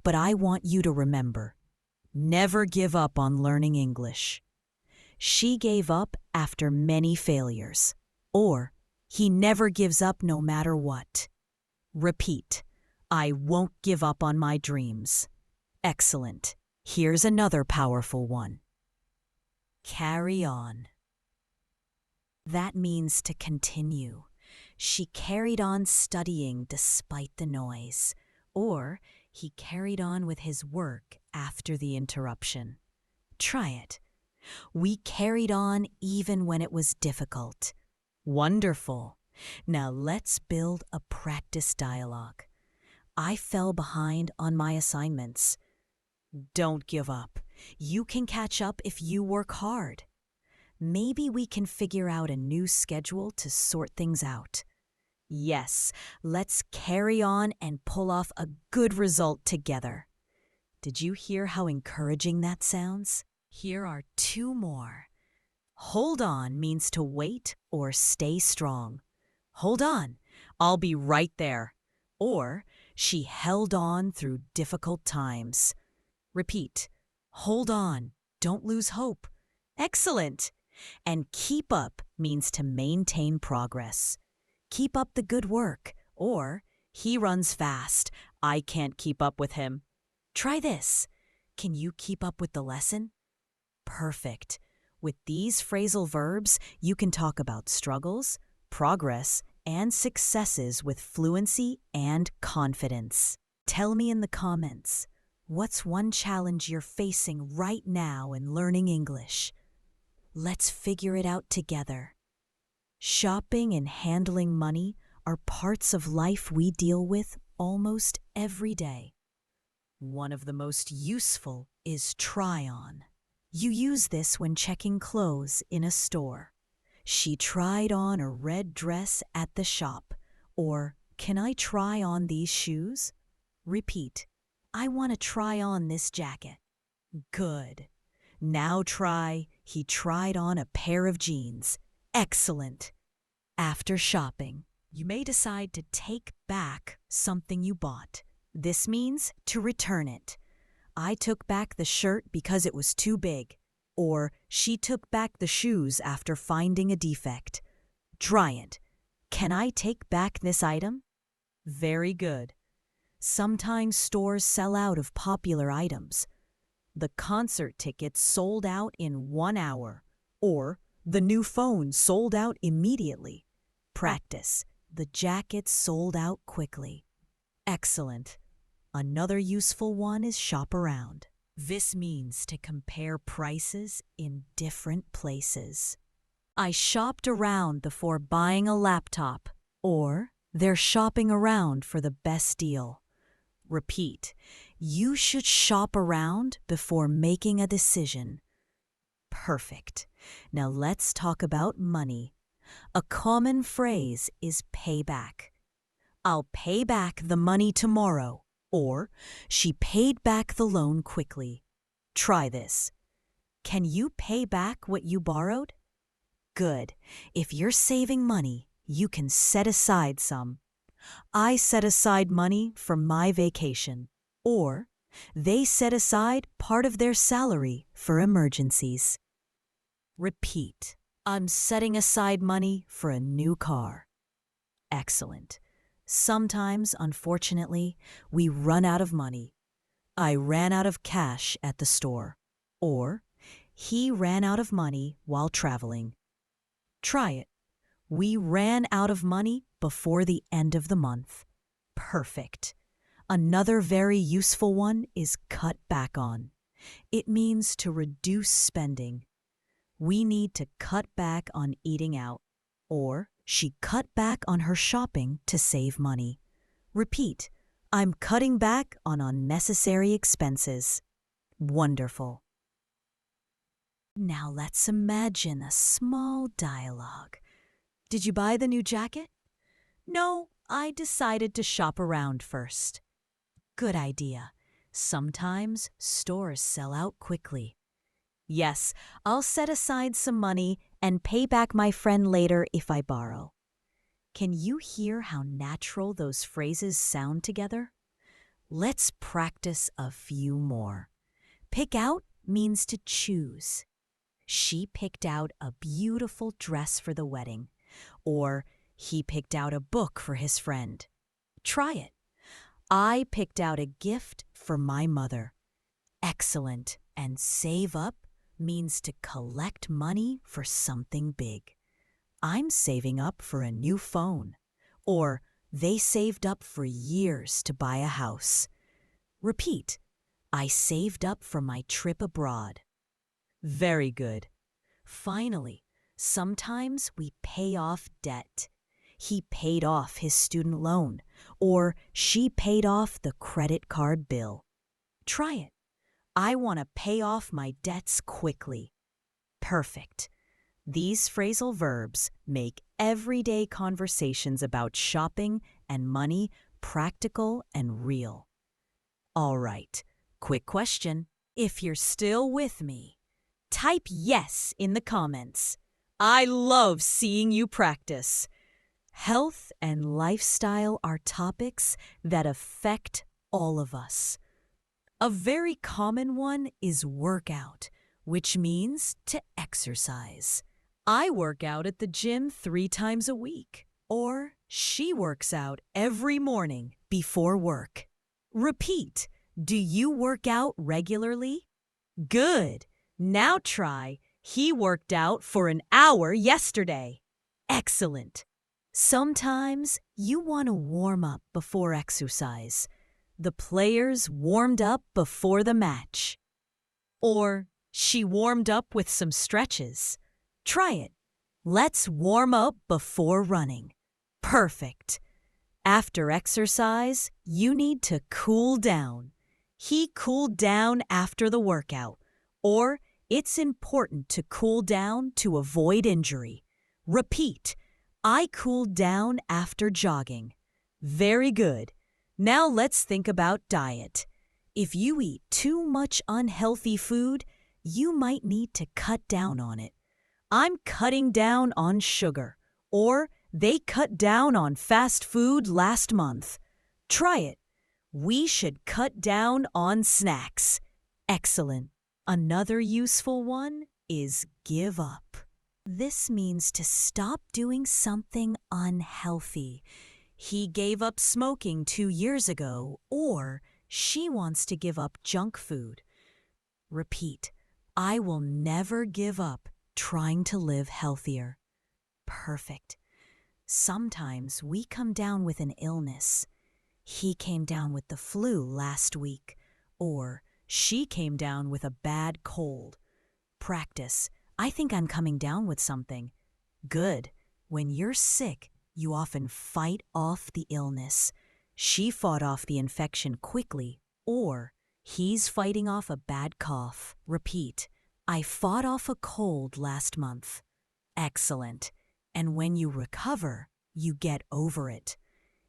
Speaker 2: But I want you to remember, never give up on learning English. She gave up after many failures. Or he never gives up no matter what. Repeat. I won't give up on my dreams. Excellent. Here's another powerful one. Carry on. That means to continue. She carried on studying despite the noise. Or He carried on with his work after the interruption. Try it. We carried on even when it was difficult. Wonderful. Now let's build a practice dialogue. I fell behind on my assignments. Don't give up. You can catch up if you work hard. Maybe we can figure out a new schedule to sort things out. Yes, let's carry on and pull off a good result together. Did you hear how encouraging that sounds? Here are two more. Hold on means to wait or stay strong. Hold on, I'll be right there. Or, she held on through difficult times. Repeat, hold on, don't lose hope. Excellent. And keep up means to maintain progress. Keep up the good work, or he runs fast. I can't keep up with him. Try this. Can you keep up with the lesson? Perfect. With these phrasal verbs, you can talk about struggles, progress, and successes with fluency and confidence. Tell me in the comments, what's one challenge you're facing right now in learning English? Let's figure it out together. Shopping and handling money are parts of life we deal with almost every day. One of the most useful is try-on. You use this when checking clothes in a store. She tried on a red dress at the shop. Or, can I try on these shoes? Repeat, I want to try on this jacket. Good. Now try, he tried on a pair of jeans. Excellent. After shopping, you may decide to take back something you bought. This means to return it. I took back the shirt because it was too big. Or, she took back the shoes after finding a defect. Try it. Can I take back this item? Very good. Sometimes stores sell out of popular items. The concert tickets sold out in 1 hour. Or, the new phone sold out immediately. Practice. The jacket sold out quickly. Excellent. Another useful one is shop around. This means to compare prices in different places. I shopped around before buying a laptop. Or, they're shopping around for the best deal. Repeat. You should shop around before making a decision. Perfect. Now let's talk about money. A common phrase is pay back. I'll pay back the money tomorrow. Or, she paid back the loan quickly. Try this. Can you pay back what you borrowed? Good. If you're saving money, you can set aside some. I set aside money for my vacation. Or, they set aside part of their salary for emergencies. Repeat. I'm setting aside money for a new car. Excellent. Sometimes, unfortunately, we run out of money. I ran out of cash at the store. Or, he ran out of money while traveling. Try it. We ran out of money before the end of the month. Perfect. Another very useful one is cut back on. It means to reduce spending. We need to cut back on eating out. Or, she cut back on her shopping to save money. Repeat, I'm cutting back on unnecessary expenses. Wonderful. Now let's imagine a small dialogue. Did you buy the new jacket? No, I decided to shop around first. Good idea. Sometimes stores sell out quickly. Yes, I'll set aside some money and pay back my friend later if I borrow. Can you hear how natural those phrases sound together? Let's practice a few more. Pick out means to choose. She picked out a beautiful dress for the wedding. Or, he picked out a book for his friend. Try it. I picked out a gift for my mother. Excellent. And save up means to collect money for something big. I'm saving up for a new phone. Or, they saved up for years to buy a house. Repeat. I saved up for my trip abroad. Very good. Finally, sometimes we pay off debt. He paid off his student loan, or she paid off the credit card bill. Try it. I want to pay off my debts quickly. Perfect. These phrasal verbs make everyday conversations about shopping and money practical and real. All right, quick question. If you're still with me, type yes in the comments. I love seeing you practice. Health and lifestyle are topics that affect all of us. A very common one is workout, which means to exercise. I work out at the gym 3 times a week, or she works out every morning before work. Repeat. Do you work out regularly? Good. Now try. He worked out for an hour yesterday. Excellent. Sometimes you want to warm up before exercise. The players warmed up before the match. Or she warmed up with some stretches. Try it. Let's warm up before running. Perfect. After exercise, you need to cool down. He cooled down after the workout. Or it's important to cool down to avoid injury. Repeat. I cooled down after jogging. Very good. Now let's think about diet. If you eat too much unhealthy food, you might need to cut down on it. I'm cutting down on sugar. Or they cut down on fast food last month. Try it. We should cut down on snacks. Excellent. Another useful one is give up. This means to stop doing something unhealthy. He gave up smoking 2 years ago, or she wants to give up junk food. Repeat. I will never give up trying to live healthier. Perfect. Sometimes we come down with an illness. He came down with the flu last week, or she came down with a bad cold. Practice. I think I'm coming down with something. Good. When you're sick, you often fight off the illness. She fought off the infection quickly, or he's fighting off a bad cough. Repeat. I fought off a cold last month. Excellent. And when you recover, you get over it.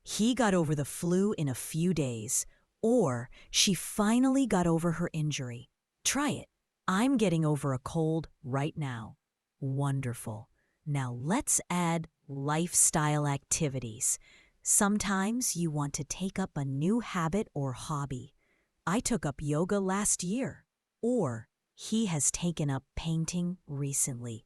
Speaker 2: He got over the flu in a few days, or she finally got over her injury. Try it. I'm getting over a cold right now. Wonderful. Now let's add lifestyle activities. Sometimes you want to take up a new habit or hobby. I took up yoga last year, or he has taken up painting recently.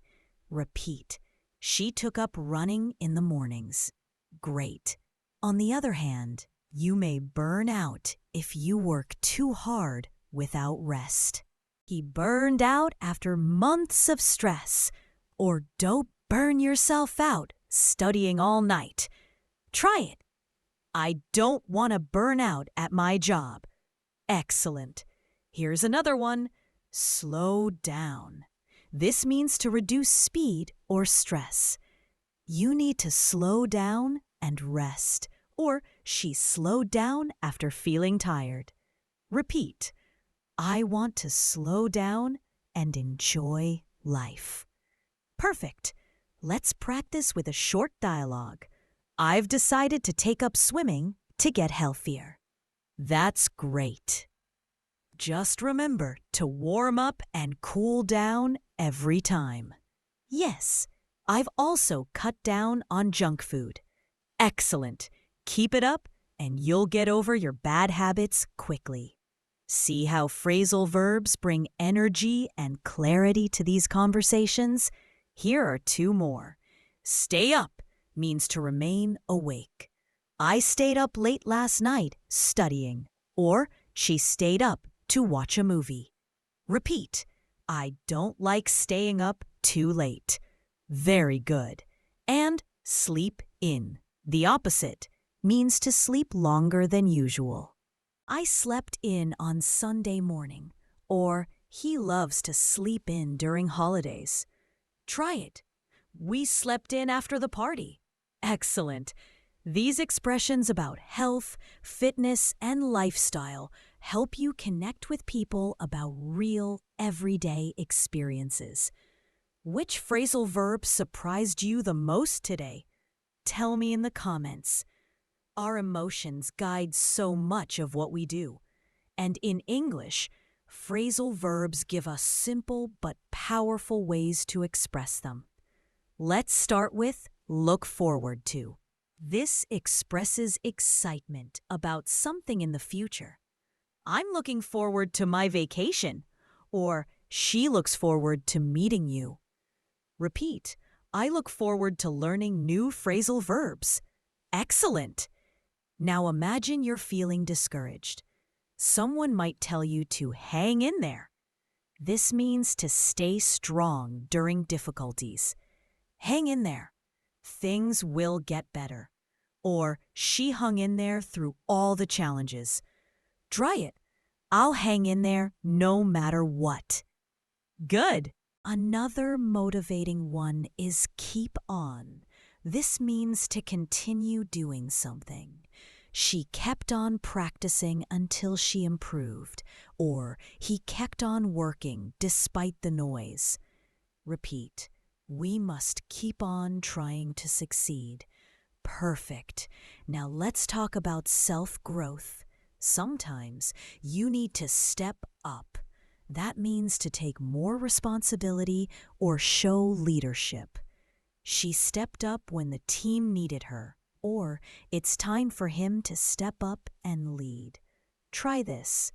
Speaker 2: Repeat. She took up running in the mornings. Great. On the other hand, you may burn out if you work too hard without rest. He burned out after months of stress. Or don't burn yourself out studying all night. Try it. I don't want to burn out at my job. Excellent. Here's another one. Slow down. This means to reduce speed or stress. You need to slow down and rest, or she slowed down after feeling tired. Repeat. I want to slow down and enjoy life. Perfect. Let's practice with a short dialogue. I've decided to take up swimming to get healthier. That's great. Just remember to warm up and cool down every time. Yes, I've also cut down on junk food. Excellent. Keep it up and you'll get over your bad habits quickly. See how phrasal verbs bring energy and clarity to these conversations? Here are 2 more. Stay up means to remain awake. I stayed up late last night studying, or she stayed up to watch a movie. Repeat. I don't like staying up too late. Very good. And sleep in. The opposite means to sleep longer than usual. I slept in on Sunday morning, or he loves to sleep in during holidays. Try it. We slept in after the party. Excellent. These expressions about health, fitness, and lifestyle help you connect with people about real, everyday experiences. Which phrasal verb surprised you the most today? Tell me in the comments. Our emotions guide so much of what we do. And in English, phrasal verbs give us simple but powerful ways to express them. Let's start with look forward to. This expresses excitement about something in the future. I'm looking forward to my vacation, or she looks forward to meeting you. Repeat, I look forward to learning new phrasal verbs. Excellent! Now imagine you're feeling discouraged. Someone might tell you to hang in there. This means to stay strong during difficulties. Hang in there. Things will get better. Or she hung in there through all the challenges. Try it. I'll hang in there no matter what. Good. Another motivating one is keep on. This means to continue doing something. She kept on practicing until she improved, or he kept on working despite the noise. Repeat. We must keep on trying to succeed. Perfect. Now let's talk about self-growth. Sometimes you need to step up. That means to take more responsibility or show leadership. She stepped up when the team needed her, or it's time for him to step up and lead. Try this.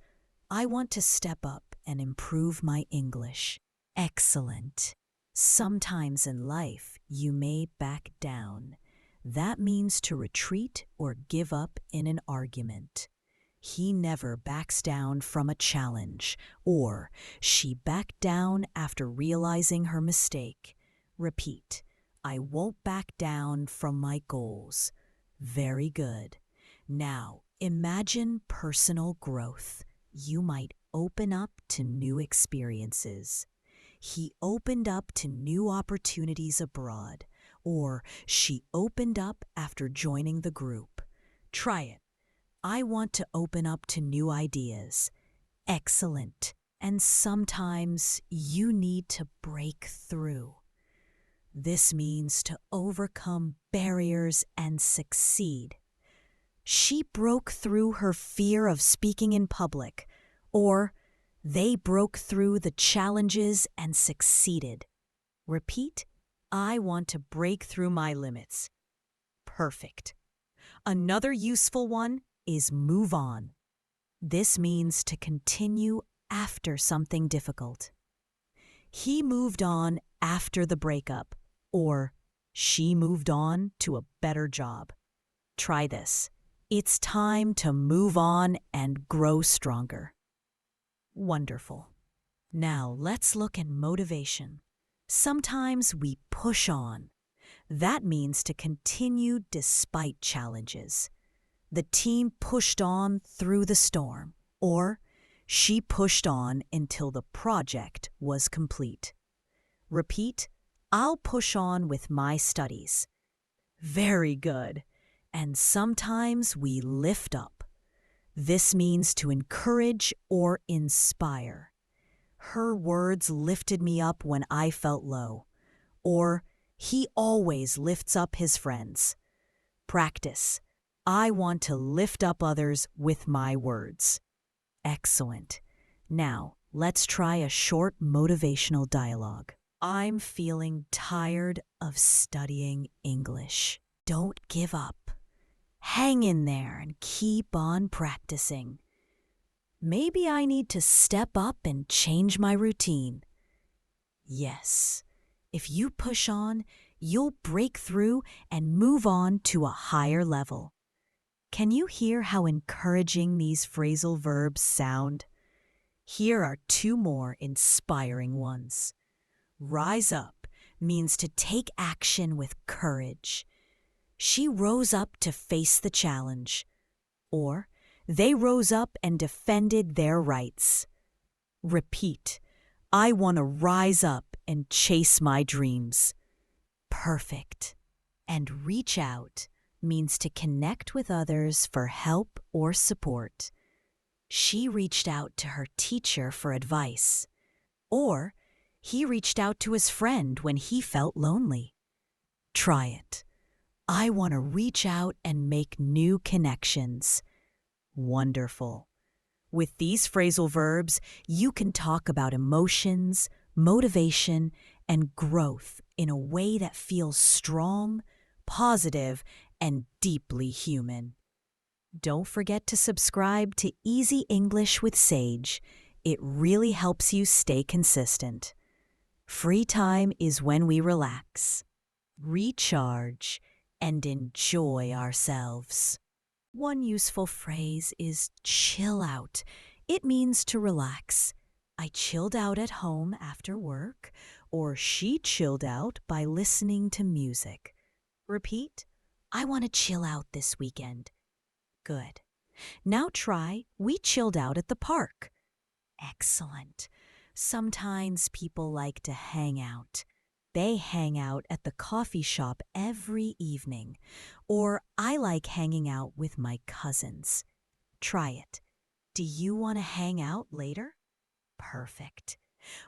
Speaker 2: I want to step up and improve my English. Excellent. Sometimes in life, you may back down. That means to retreat or give up in an argument. He never backs down from a challenge, or she backed down after realizing her mistake. Repeat, I won't back down from my goals. Very good. Now, imagine personal growth. You might open up to new experiences. He opened up to new opportunities abroad, or she opened up after joining the group. Try it. I want to open up to new ideas. Excellent. And sometimes you need to break through. This means to overcome barriers and succeed. She broke through her fear of speaking in public, or they broke through the challenges and succeeded. Repeat, I want to break through my limits. Perfect. Another useful one is move on. This means to continue after something difficult. He moved on after the breakup, or she moved on to a better job. Try this. It's time to move on and grow stronger. Wonderful. Now let's look at motivation. Sometimes we push on. That means to continue despite challenges. The team pushed on through the storm, or she pushed on until the project was complete. Repeat, I'll push on with my studies. Very good. And sometimes we lift up. This means to encourage or inspire. Her words lifted me up when I felt low. Or, he always lifts up his friends. Practice. I want to lift up others with my words. Excellent. Now, let's try a short motivational dialogue. I'm feeling tired of studying English. Don't give up. Hang in there and keep on practicing. Maybe I need to step up and change my routine. Yes, if you push on, you'll break through and move on to a higher level. Can you hear how encouraging these phrasal verbs sound? Here are two more inspiring ones. Rise up means to take action with courage. She rose up to face the challenge. Or, They rose up and defended their rights. Repeat. I want to rise up and chase my dreams. Perfect. And reach out means to connect with others for help or support. She reached out to her teacher for advice. Or he reached out to his friend when he felt lonely. Try it. I want to reach out and make new connections. Wonderful. With these phrasal verbs, you can talk about emotions, motivation, and growth in a way that feels strong, positive, and deeply human. Don't forget to subscribe to Easy English with Sage. It really helps you stay consistent. Free time is when we relax, recharge, and enjoy ourselves. One useful phrase is chill out. It means to relax. I chilled out at home after work, or she chilled out by listening to music. Repeat, I want to chill out this weekend. Good. Now try, we chilled out at the park. Excellent. Sometimes people like to hang out. They hang out at the coffee shop every evening. Or I like hanging out with my cousins. Try it. Do you want to hang out later? Perfect.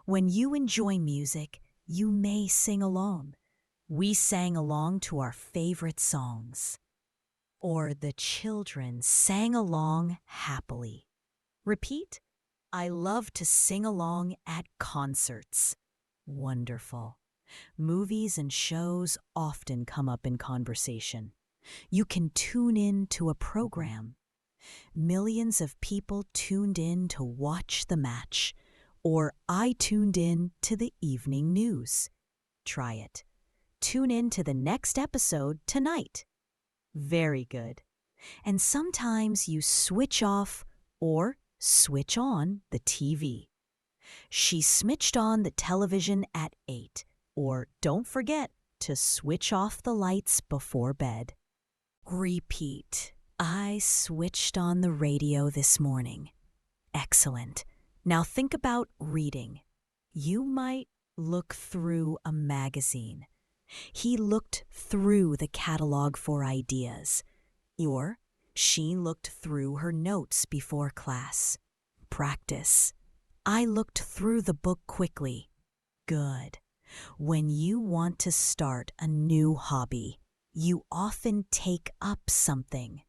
Speaker 2: When you enjoy music, you may sing along. We sang along to our favorite songs. Or the children sang along happily. Repeat. I love to sing along at concerts. Wonderful. Movies and shows often come up in conversation. You can tune in to a program. Millions of people tuned in to watch the match, or I tuned in to the evening news. Try it. Tune in to the next episode tonight. Very good. And sometimes you switch off or switch on the TV. She switched on the television at 8. Or don't forget to switch off the lights before bed. Repeat. I switched on the radio this morning. Excellent. Now think about reading. You might look through a magazine. He looked through the catalog for ideas. Or she looked through her notes before class. Practice. I looked through the book quickly. Good. When you want to start a new hobby, you often take up something.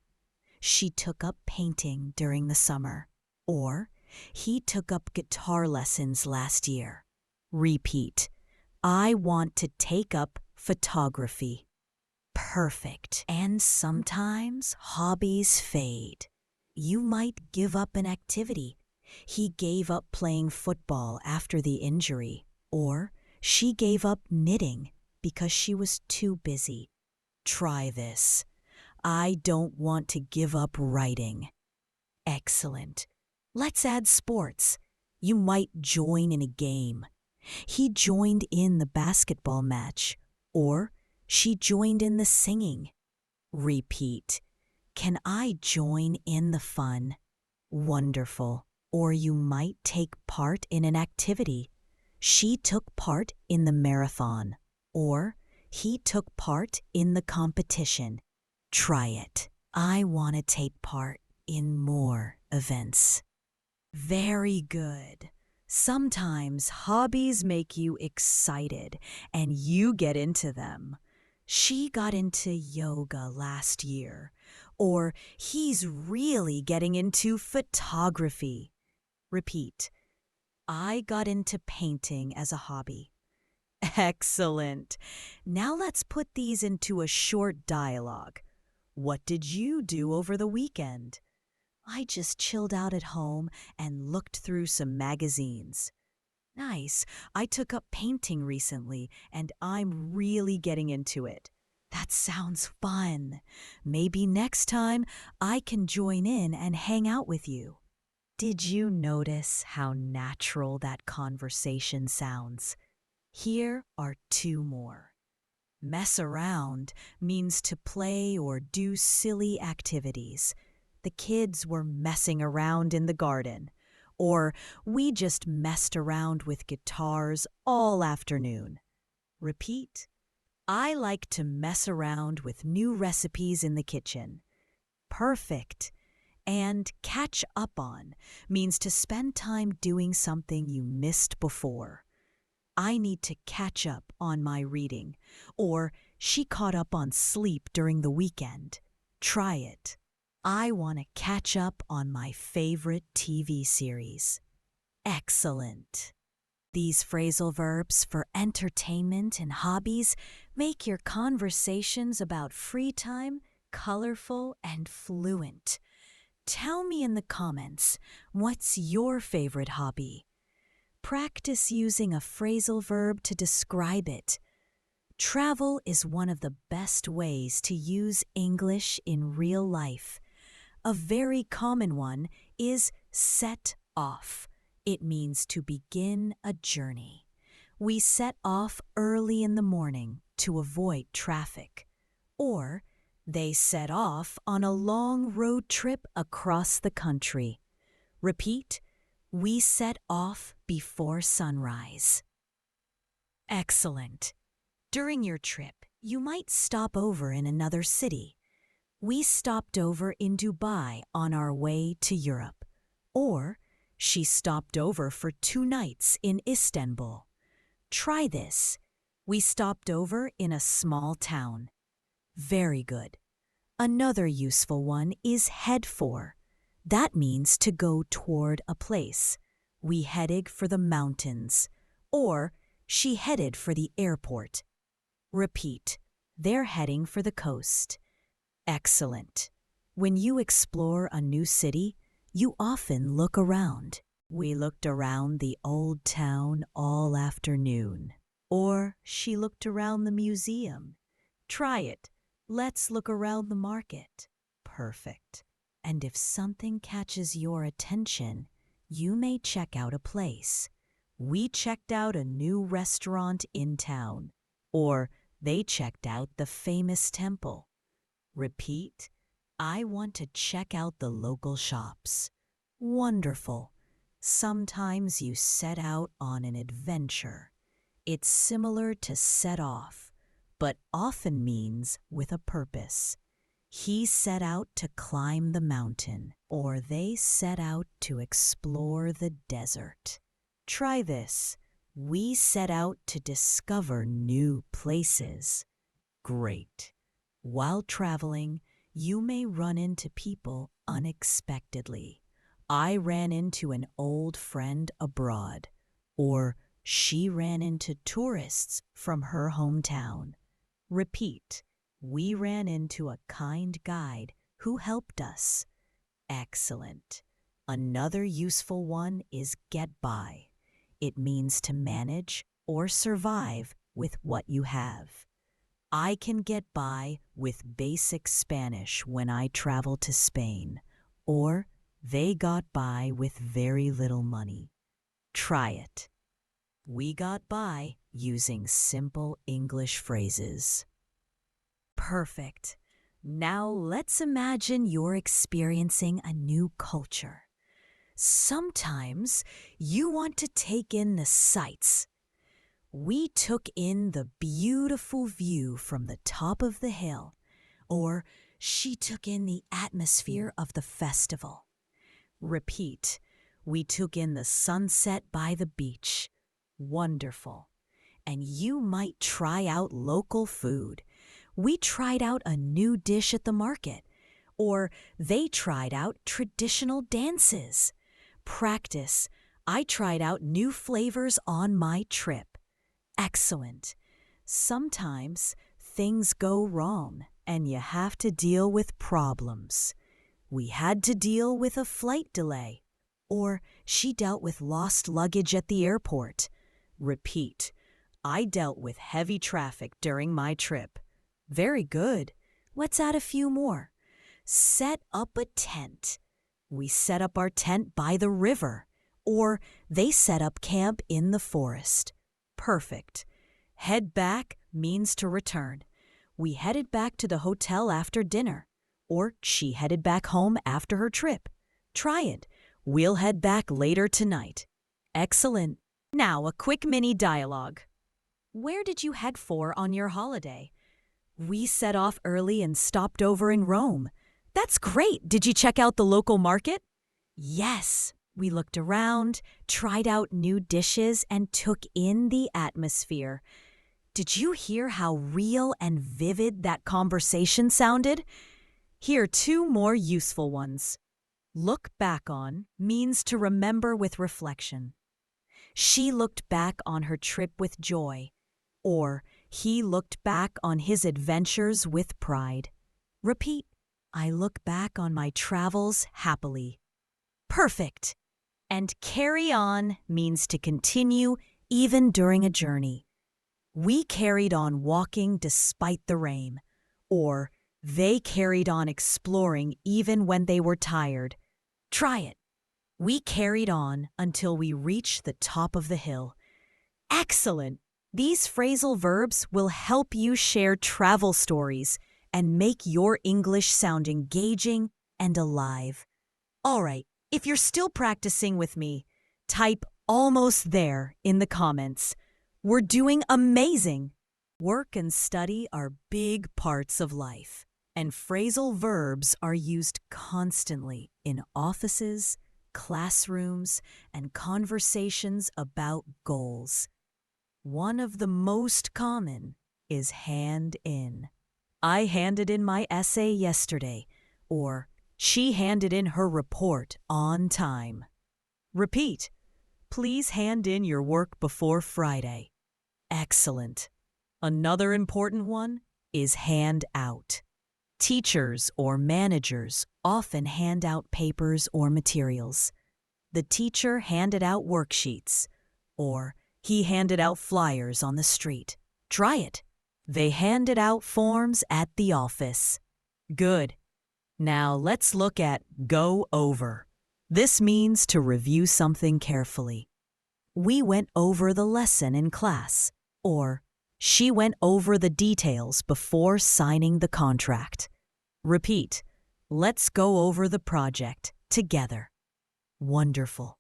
Speaker 2: She took up painting during the summer. Or he took up guitar lessons last year. Repeat. I want to take up photography. Perfect. And sometimes hobbies fade. You might give up an activity. He gave up playing football after the injury. Or she gave up knitting because she was too busy. Try this. I don't want to give up writing. Excellent. Let's add sports. You might join in a game. He joined in the basketball match. Or she joined in the singing. Repeat. Can I join in the fun? Wonderful. Or you might take part in an activity. She took part in the marathon. Or he took part in the competition. Try it. I want to take part in more events. Very good. Sometimes hobbies make you excited and you get into them. She got into yoga last year. Or he's really getting into photography. Repeat. I got into painting as a hobby. Excellent. Now let's put these into a short dialogue. What did you do over the weekend? I just chilled out at home and looked through some magazines. Nice. I took up painting recently and I'm really getting into it. That sounds fun. Maybe next time I can join in and hang out with you. Did you notice how natural that conversation sounds? Here are two more. Mess around means to play or do silly activities. The kids were messing around in the garden. Or we just messed around with guitars all afternoon. Repeat. I like to mess around with new recipes in the kitchen. Perfect. And catch up on means to spend time doing something you missed before. I need to catch up on my reading, or she caught up on sleep during the weekend. Try it. I want to catch up on my favorite TV series. Excellent. These phrasal verbs for entertainment and hobbies make your conversations about free time colorful and fluent. Tell me in the comments, what's your favorite hobby? Practice using a phrasal verb to describe it. Travel is one of the best ways to use English in real life. A very common one is set off. It means to begin a journey. We set off early in the morning to avoid traffic. Or they set off on a long road trip across the country. Repeat, we set off before sunrise. Excellent. During your trip, you might stop over in another city. We stopped over in Dubai on our way to Europe. Or she stopped over for 2 nights in Istanbul. Try this. We stopped over in a small town. Very good. Another useful one is head for. That means to go toward a place. We headed for the mountains. Or she headed for the airport. Repeat. They're heading for the coast. Excellent. When you explore a new city, you often look around. We looked around the old town all afternoon. Or she looked around the museum. Try it. Let's look around the market. Perfect. And if something catches your attention, you may check out a place. We checked out a new restaurant in town. Or they checked out the famous temple. Repeat, I want to check out the local shops. Wonderful. Sometimes you set out on an adventure. It's similar to set off, but often means with a purpose. He set out to climb the mountain, or they set out to explore the desert. Try this. We set out to discover new places. Great. While traveling, you may run into people unexpectedly. I ran into an old friend abroad, or she ran into tourists from her hometown. Repeat. We ran into a kind guide who helped us. Excellent. Another useful one is get by. It means to manage or survive with what you have. I can get by with basic Spanish when I travel to Spain, or they got by with very little money. Try it. We got by using simple English phrases. Perfect. Now let's imagine you're experiencing a new culture. Sometimes you want to take in the sights. We took in the beautiful view from the top of the hill, or she took in the atmosphere of the festival. Repeat. We took in the sunset by the beach. Wonderful. And you might try out local food. We tried out a new dish at the market, or they tried out traditional dances. Practice. I tried out new flavors on my trip. Excellent. Sometimes things go wrong and you have to deal with problems. We had to deal with a flight delay, or she dealt with lost luggage at the airport. Repeat. I dealt with heavy traffic during my trip. Very good. Let's add a few more. Set up a tent. We set up our tent by the river, or they set up camp in the forest. Perfect. Head back means to return. We headed back to the hotel after dinner, or she headed back home after her trip. Try it. We'll head back later tonight. Excellent. Now, a quick mini dialogue. Where did you head for on your holiday? We set off early and stopped over in Rome. That's great. Did you check out the local market? Yes. We looked around, tried out new dishes, and took in the atmosphere. Did you hear how real and vivid that conversation sounded? Here are two more useful ones. Look back on means to remember with reflection. She looked back on her trip with joy, or he looked back on his adventures with pride. Repeat, I look back on my travels happily. Perfect. And carry on means to continue even during a journey. We carried on walking despite the rain, or they carried on exploring even when they were tired. Try it. We carried on until we reached the top of the hill. Excellent! These phrasal verbs will help you share travel stories and make your English sound engaging and alive. All right, if you're still practicing with me, type "almost there" in the comments. We're doing amazing! Work and study are big parts of life, and phrasal verbs are used constantly in offices, classrooms, and conversations about goals. One of the most common is hand in. I handed in my essay yesterday, or she handed in her report on time. Repeat. Please hand in your work before Friday. Excellent. Another important one is hand out. Teachers or managers often hand out papers or materials. The teacher handed out worksheets, or he handed out flyers on the street. Try it. They handed out forms at the office. Good. Now let's look at go over. This means to review something carefully. We went over the lesson in class, or she went over the details before signing the contract. Repeat. Let's go over the project together. Wonderful.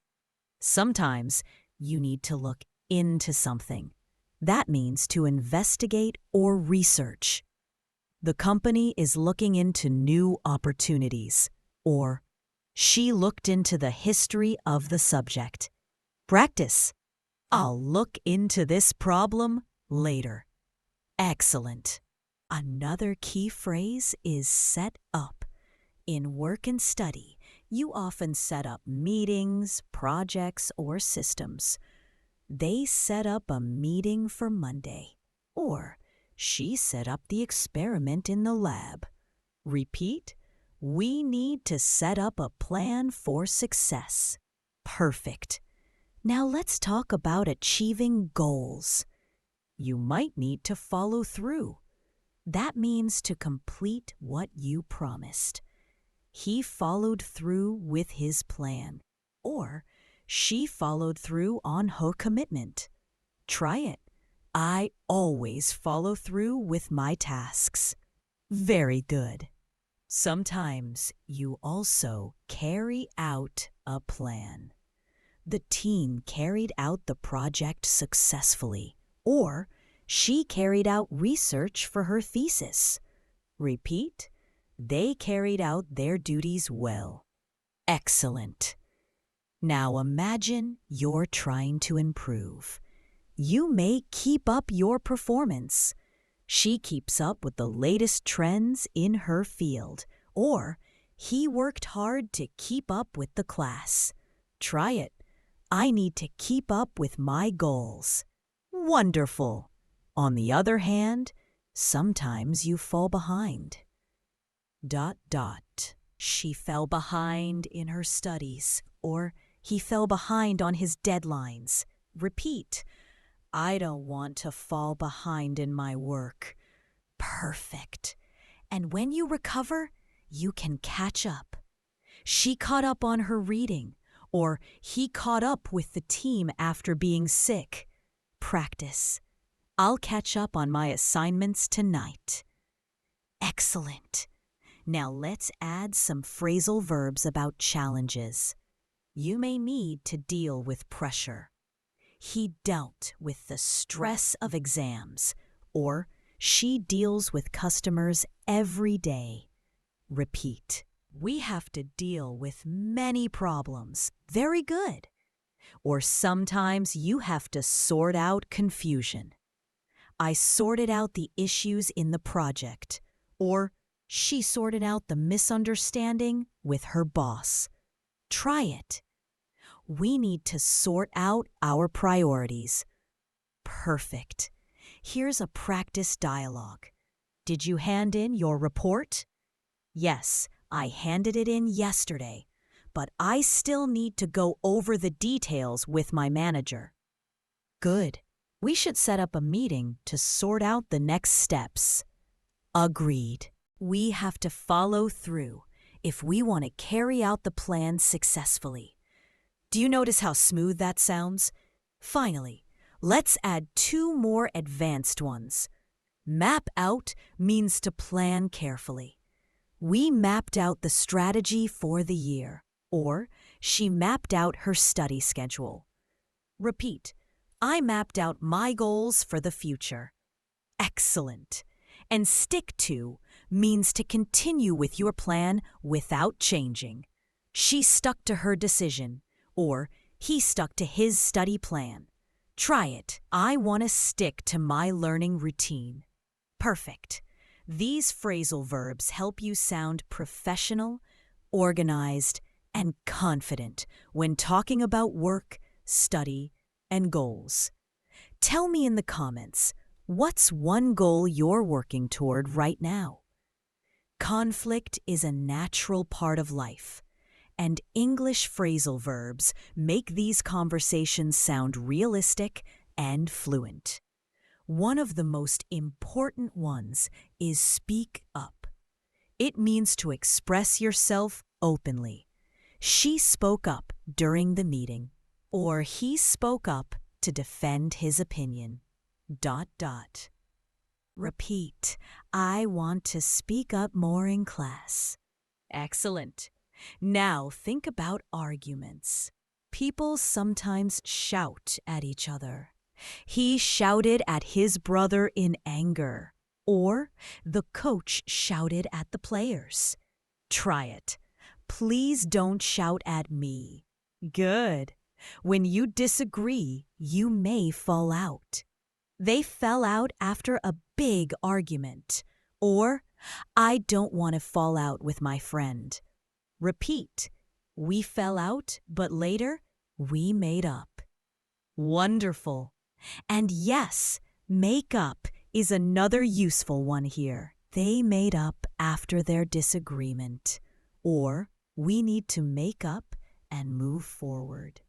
Speaker 2: Sometimes you need to look into something. That means to investigate or research. The company is looking into new opportunities, or she looked into the history of the subject. Practice. I'll look into this problem later. Excellent. Another key phrase is set up. In work and study, you often set up meetings, projects, or systems. They set up a meeting for Monday, or she set up the experiment in the lab. Repeat. We need to set up a plan for success. Perfect. Now let's talk about achieving goals. You might need to follow through. That means to complete what you promised. He followed through with his plan, or she followed through on her commitment. Try it. I always follow through with my tasks. Very good. Sometimes you also carry out a plan. The team carried out the project successfully, or she carried out research for her thesis. Repeat. They carried out their duties well. Excellent. Now imagine you're trying to improve. You may keep up your performance. She keeps up with the latest trends in her field, or he worked hard to keep up with the class. Try it. I need to keep up with my goals. Wonderful. On the other hand, sometimes you fall behind. ... She fell behind in her studies, or he fell behind on his deadlines. Repeat. I don't want to fall behind in my work. Perfect. And when you recover, you can catch up. She caught up on her reading, or he caught up with the team after being sick. Practice. I'll catch up on my assignments tonight. Excellent. Now let's add some phrasal verbs about challenges. You may need to deal with pressure. He dealt with the stress of exams, or she deals with customers every day. Repeat. We have to deal with many problems. Very good. Or sometimes you have to sort out confusion. I sorted out the issues in the project. Or she sorted out the misunderstanding with her boss. Try it. We need to sort out our priorities. Perfect. Here's a practice dialogue. Did you hand in your report? Yes, I handed it in yesterday, but I still need to go over the details with my manager. Good. We should set up a meeting to sort out the next steps. Agreed. We have to follow through if we want to carry out the plan successfully. Do you notice how smooth that sounds? Finally, let's add 2 more advanced ones. Map out means to plan carefully. We mapped out the strategy for the year, or she mapped out her study schedule. Repeat. I mapped out my goals for the future. Excellent. And stick to means to continue with your plan without changing. She stuck to her decision, or he stuck to his study plan. Try it. I want to stick to my learning routine. Perfect. These phrasal verbs help you sound professional, organized, and confident when talking about work, study, and goals. Tell me in the comments, what's one goal you're working toward right now? Conflict is a natural part of life, and English phrasal verbs make these conversations sound realistic and fluent. One of the most important ones is speak up. It means to express yourself openly. She spoke up during the meeting, or he spoke up to defend his opinion. ... Repeat. I want to speak up more in class. Excellent. Now think about arguments. People sometimes shout at each other. He shouted at his brother in anger, or the coach shouted at the players. Try it. Please don't shout at me. Good. When you disagree, you may fall out. They fell out after a big argument, or I don't want to fall out with my friend. Repeat. We fell out, but later we made up. Wonderful. And yes, make up is another useful one here. They made up after their disagreement, or we need to make up and move forward.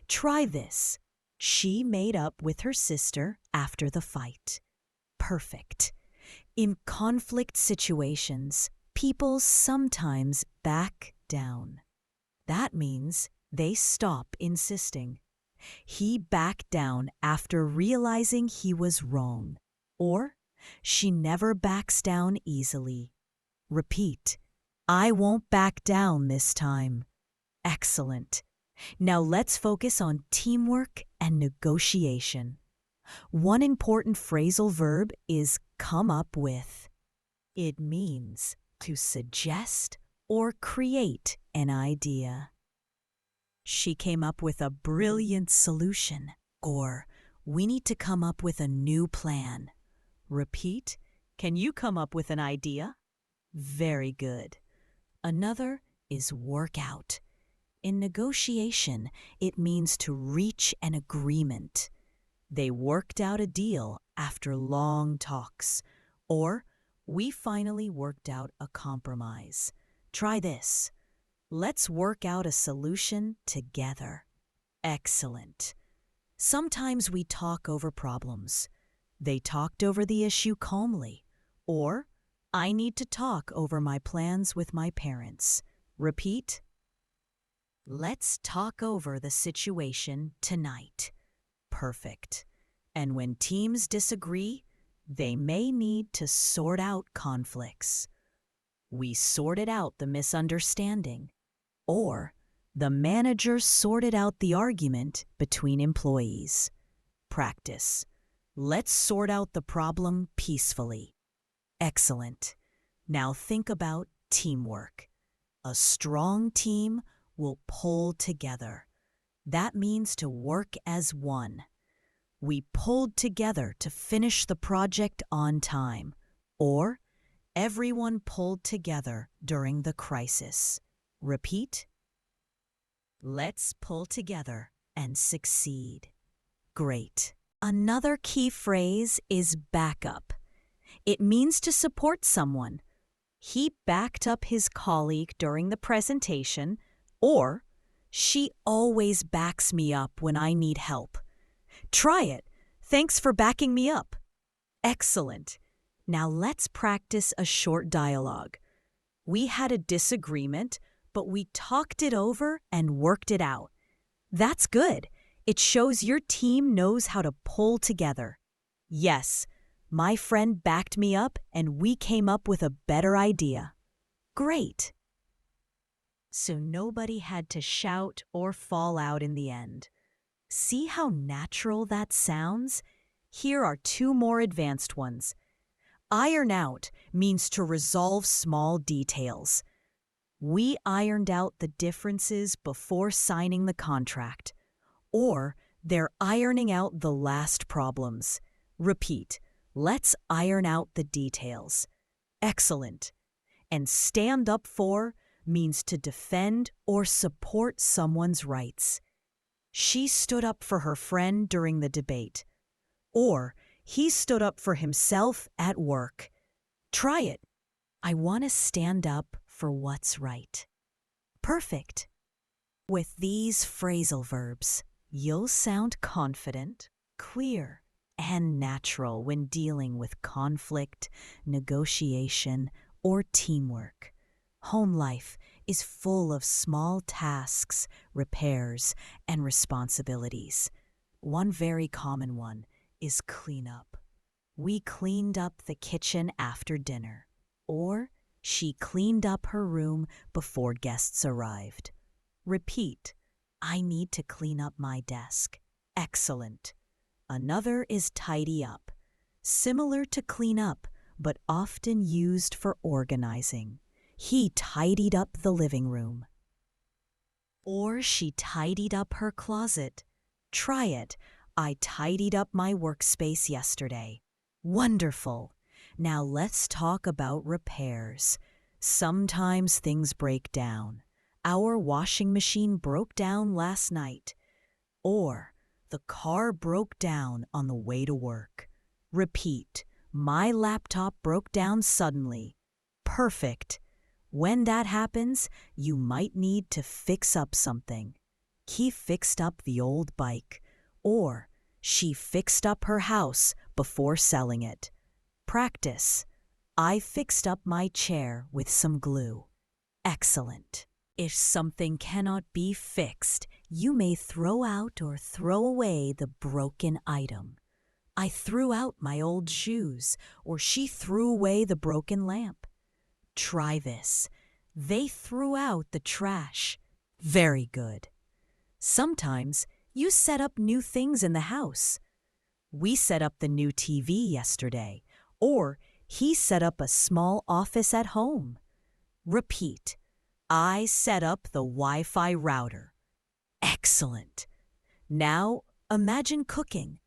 Speaker 2: Try this. She made up with her sister after the fight. Perfect. In conflict situations, people sometimes back down. That means they stop insisting. He backed down after realizing he was wrong, or she never backs down easily. Repeat. I won't back down this time. Excellent. Now let's focus on teamwork and negotiation. One important phrasal verb is come up with. It means to suggest or create an idea. She came up with a brilliant solution, or we need to come up with a new plan. Repeat. Can you come up with an idea? Very good. Another is work out. In negotiation, it means to reach an agreement. They worked out a deal after long talks, or we finally worked out a compromise. Try this. Let's work out a solution together. Excellent. Sometimes we talk over problems. They talked over the issue calmly, or I need to talk over my plans with my parents. Repeat. Let's talk over the situation tonight. Perfect. And when teams disagree, they may need to sort out conflicts. We sorted out the misunderstanding. Or, the manager sorted out the argument between employees. Practice. Let's sort out the problem peacefully. Excellent. Now think about teamwork. A strong team will pull together. That means to work as one. We pulled together to finish the project on time. Or, everyone pulled together during the crisis. Repeat. Let's pull together and succeed. Great. Another key phrase is backup. It means to support someone. He backed up his colleague during the presentation, or she always backs me up when I need help. Try it. Thanks for backing me up. Excellent. Now let's practice a short dialogue. We had a disagreement, but we talked it over and worked it out. That's good. It shows your team knows how to pull together. Yes, my friend backed me up and we came up with a better idea. Great. So nobody had to shout or fall out in the end. See how natural that sounds? Here are two more advanced ones. Iron out means to resolve small details. We ironed out the differences before signing the contract. Or they're ironing out the last problems. Repeat. Let's iron out the details. Excellent. And stand up for means to defend or support someone's rights. She stood up for her friend during the debate. Or he stood up for himself at work. Try it. I want to stand up for what's right. Perfect. With these phrasal verbs, you'll sound confident, clear, and natural when dealing with conflict, negotiation, or teamwork. Home life is full of small tasks, repairs, and responsibilities. One very common one is cleanup. We cleaned up the kitchen after dinner, or she cleaned up her room before guests arrived. Repeat. I need to clean up my desk. Excellent. Another is tidy up, similar to clean up, but often used for organizing. He tidied up the living room. Or she tidied up her closet. Try it. I tidied up my workspace yesterday. Wonderful. Now let's talk about repairs. Sometimes things break down. Our washing machine broke down last night. Or the car broke down on the way to work. Repeat. My laptop broke down suddenly. Perfect. When that happens, you might need to fix up something. He fixed up the old bike. Or she fixed up her house before selling it. Practice. I fixed up my chair with some glue. Excellent. If something cannot be fixed, you may throw out or throw away the broken item. I threw out my old shoes, or she threw away the broken lamp. Try this. They threw out the trash. Very good. Sometimes you set up new things in the house. We set up the new TV yesterday, or he set up a small office at home. Repeat. I set up the Wi-Fi router. Excellent. Now imagine cooking.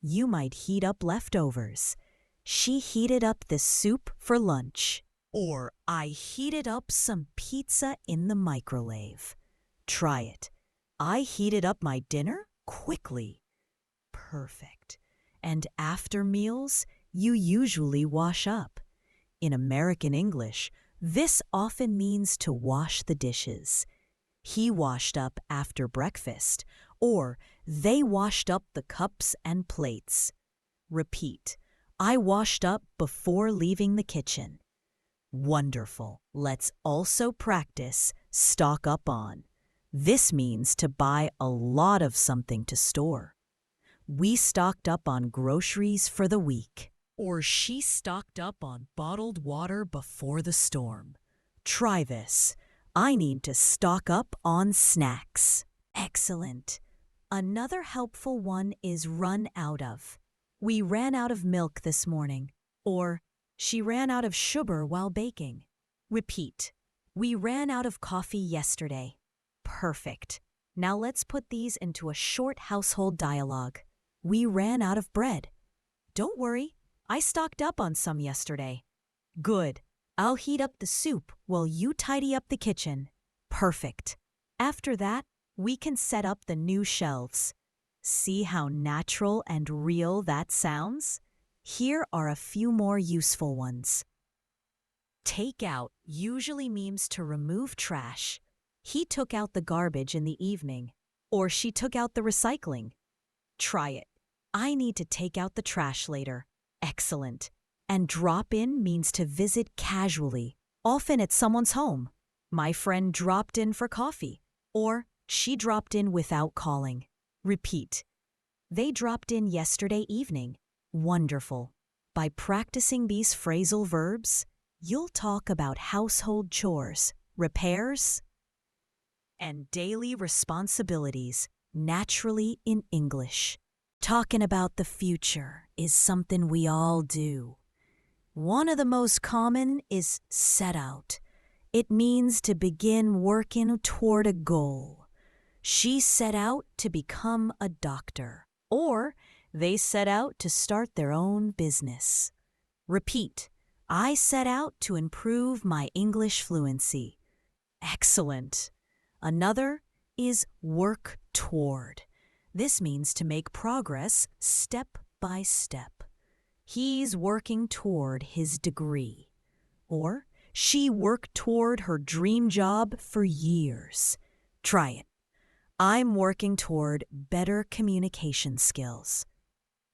Speaker 2: You might heat up leftovers. She heated up the soup for lunch. Or I heated up some pizza in the microwave. Try it. I heated up my dinner quickly. Perfect. And after meals, you usually wash up. In American English, this often means to wash the dishes. He washed up after breakfast, or they washed up the cups and plates. Repeat. I washed up before leaving the kitchen. Wonderful. Let's also practice stock up on. This means to buy a lot of something to store. We stocked up on groceries for the week. Or she stocked up on bottled water before the storm. Try this. I need to stock up on snacks. Excellent. Another helpful one is run out of. We ran out of milk this morning. Or she ran out of sugar while baking. Repeat. We ran out of coffee yesterday. Perfect. Now let's put these into a short household dialogue. We ran out of bread. Don't worry, I stocked up on some yesterday. Good. I'll heat up the soup while you tidy up the kitchen. Perfect. After that, we can set up the new shelves. See how natural and real that sounds? Here are a few more useful ones. Take out usually means to remove trash. He took out the garbage in the evening, or she took out the recycling. Try it. I need to take out the trash later. Excellent. And drop in means to visit casually, often at someone's home. My friend dropped in for coffee, or she dropped in without calling. Repeat. They dropped in yesterday evening. Wonderful. By practicing these phrasal verbs, you'll talk about household chores, repairs, and daily responsibilities naturally in English. Talking about the future is something we all do. One of the most common is set out. It means to begin working toward a goal. She set out to become a doctor, or they set out to start their own business. Repeat. I set out to improve my English fluency. Excellent. Another is work toward. This means to make progress step by step. He's working toward his degree. Or she worked toward her dream job for years. Try it. I'm working toward better communication skills.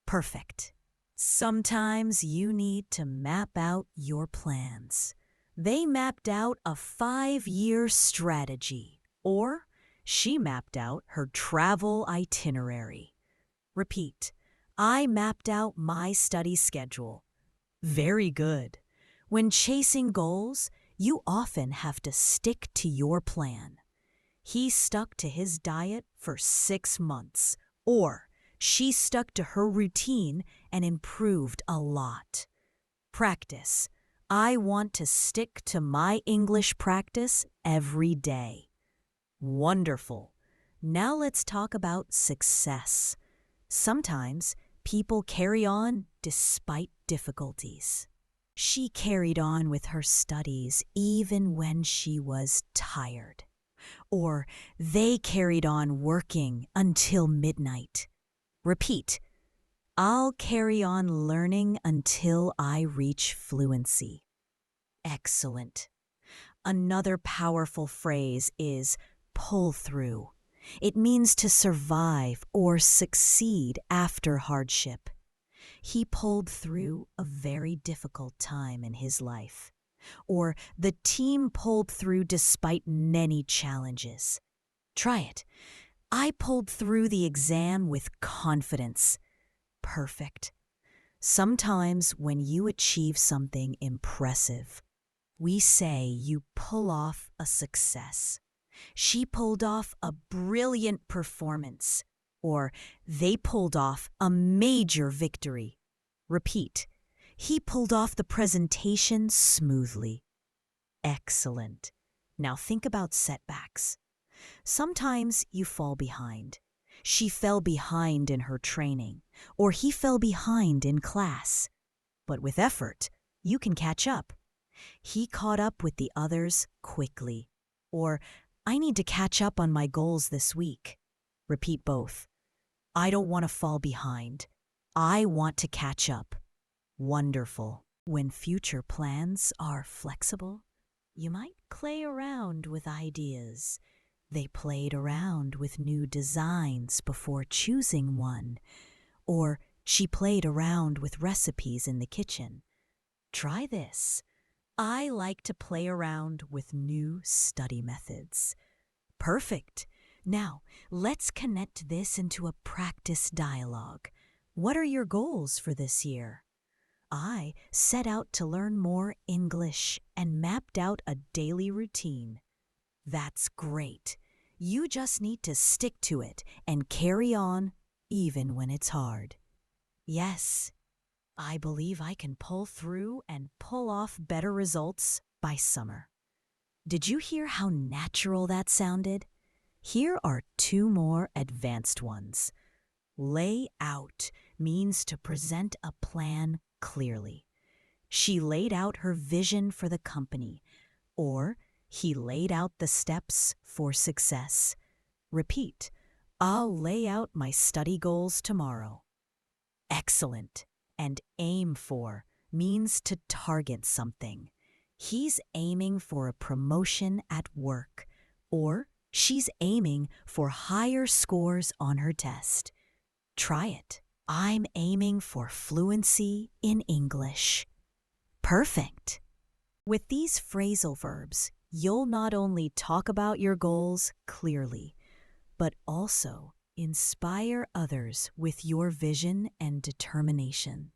Speaker 2: Perfect. Sometimes you need to map out your plans. They mapped out a 5-year strategy, or she mapped out her travel itinerary. Repeat. I mapped out my study schedule. Very good. When chasing goals, you often have to stick to your plan. He stuck to his diet for 6 months, or she stuck to her routine and improved a lot. Practice. I want to stick to my English practice every day. Wonderful. Now let's talk about success. Sometimes people carry on despite difficulties. She carried on with her studies even when she was tired. Or they carried on working until midnight. Repeat. I'll carry on learning until I reach fluency. Excellent. Another powerful phrase is pull through. It means to survive or succeed after hardship. He pulled through a very difficult time in his life. Or the team pulled through despite many challenges. Try it. I pulled through the exam with confidence. Perfect. Sometimes when you achieve something impressive, we say you pull off a success. She pulled off a brilliant performance, or they pulled off a major victory. Repeat. He pulled off the presentation smoothly. Excellent. Now think about setbacks. Sometimes you fall behind. She fell behind in her training, or he fell behind in class. But with effort, you can catch up. He caught up with the others quickly. Or, I need to catch up on my goals this week. Repeat both. I don't want to fall behind. I want to catch up. Wonderful. When future plans are flexible, you might play around with ideas. They played around with new designs before choosing one. Or she played around with recipes in the kitchen. Try this. I like to play around with new study methods. Perfect. Now, let's connect this into a practice dialogue. What are your goals for this year? I set out to learn more English and mapped out a daily routine. That's great. You just need to stick to it and carry on even when it's hard. Yes, I believe I can pull through and pull off better results by summer. Did you hear how natural that sounded? Here are two more advanced ones. Lay out means to present a plan clearly. She laid out her vision for the company, or he laid out the steps for success. Repeat, I'll lay out my study goals tomorrow. Excellent. And aim for means to target something. He's aiming for a promotion at work, or she's aiming for higher scores on her test. Try it. I'm aiming for fluency in English. Perfect. With these phrasal verbs, you'll not only talk about your goals clearly, but also inspire others with your vision and determination.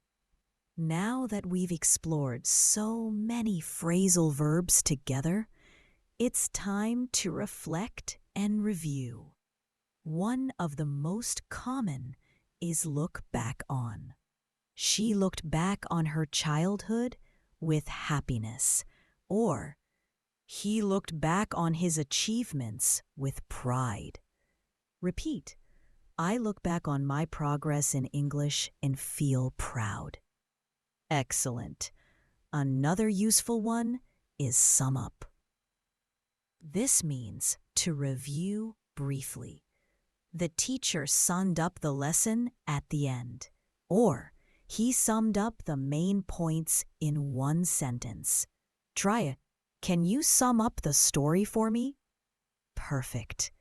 Speaker 2: Now that we've explored so many phrasal verbs together, it's time to reflect and review. One of the most common is look back on. She looked back on her childhood with happiness, or he looked back on his achievements with pride. Repeat, I look back on my progress in English and feel proud. Excellent. Another useful one is sum up. This means to review briefly. The teacher summed up the lesson at the end, or he summed up the main points in one sentence. Try it. Can you sum up the story for me? Perfect.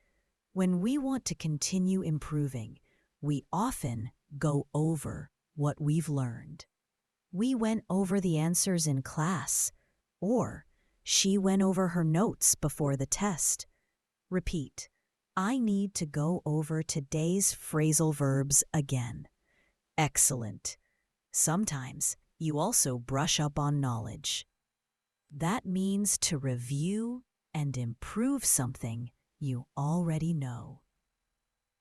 Speaker 2: When we want to continue improving, we often go over what we've learned. We went over the answers in class, or she went over her notes before the test. Repeat, I need to go over today's phrasal verbs again. Excellent. Sometimes you also brush up on knowledge. That means to review and improve something you already know.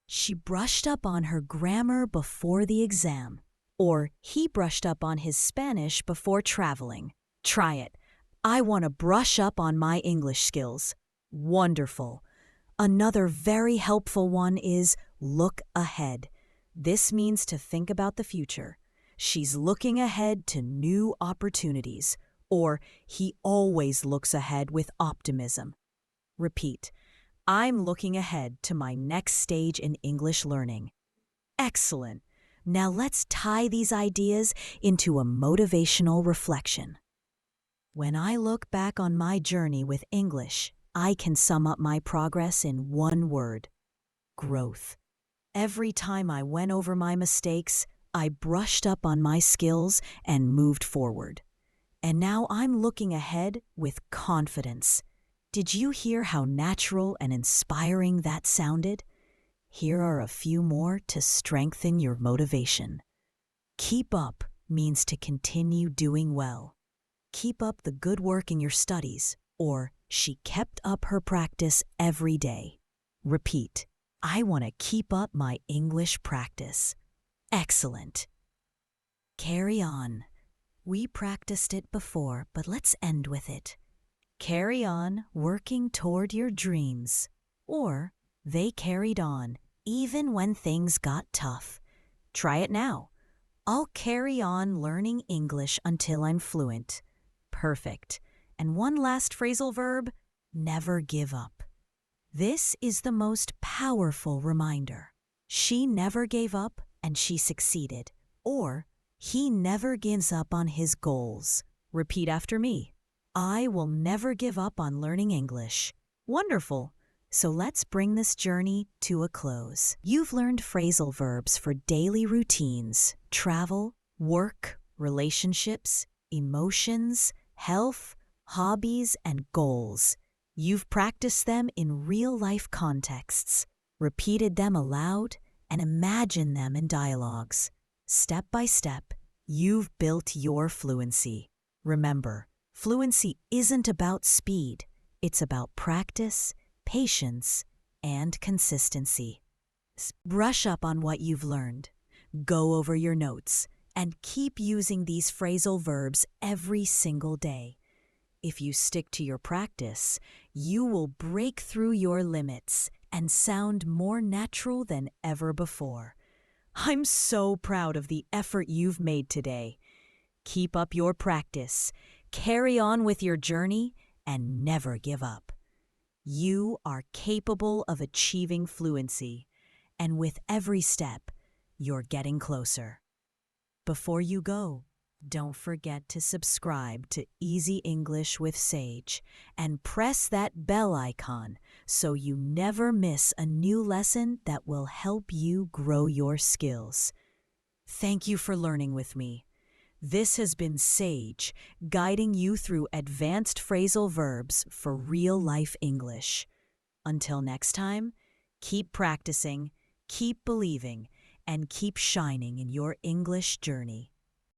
Speaker 2: She brushed up on her grammar before the exam, or he brushed up on his Spanish before traveling. Try it. I want to brush up on my English skills. Wonderful. Another very helpful one is look ahead. This means to think about the future. She's looking ahead to new opportunities, or he always looks ahead with optimism. Repeat, I'm looking ahead to my next stage in English learning. Excellent. Now let's tie these ideas into a motivational reflection. When I look back on my journey with English, I can sum up my progress in one word: growth. Every time I went over my mistakes, I brushed up on my skills and moved forward. And now I'm looking ahead with confidence. Did you hear how natural and inspiring that sounded? Here are a few more to strengthen your motivation. Keep up means to continue doing well. Keep up the good work in your studies, or she kept up her practice every day. Repeat, I want to keep up my English practice. Excellent. Carry on. We practiced it before, but let's end with it. Carry on working toward your dreams, or they carried on even when things got tough. Try it now. I'll carry on learning English until I'm fluent. Perfect. And one last phrasal verb, never give up. This is the most powerful reminder. She never gave up and she succeeded. Or, he never gives up on his goals. Repeat after me. I will never give up on learning English. Wonderful. So let's bring this journey to a close. You've learned phrasal verbs for daily routines, travel, work, relationships, emotions, health, hobbies, and goals. You've practiced them in real-life contexts, repeated them aloud, and imagined them in dialogues. Step by step, you've built your fluency. Remember, fluency isn't about speed. It's about practice, patience, and consistency. Brush up on what you've learned. Go over your notes and keep using these phrasal verbs every single day. If you stick to your practice, you will break through your limits and sound more natural than ever before. I'm so proud of the effort you've made today. Keep up your practice, carry on with your journey, and never give up. You are capable of achieving fluency, and with every step, you're getting closer. Before you go, don't forget to subscribe to Easy English with Sage and press that bell icon so you never miss a new lesson that will help you grow your skills. Thank you for learning with me. This has been Sage, guiding you through advanced phrasal verbs for real-life English. Until next time, keep practicing, keep believing, and keep shining in your English journey.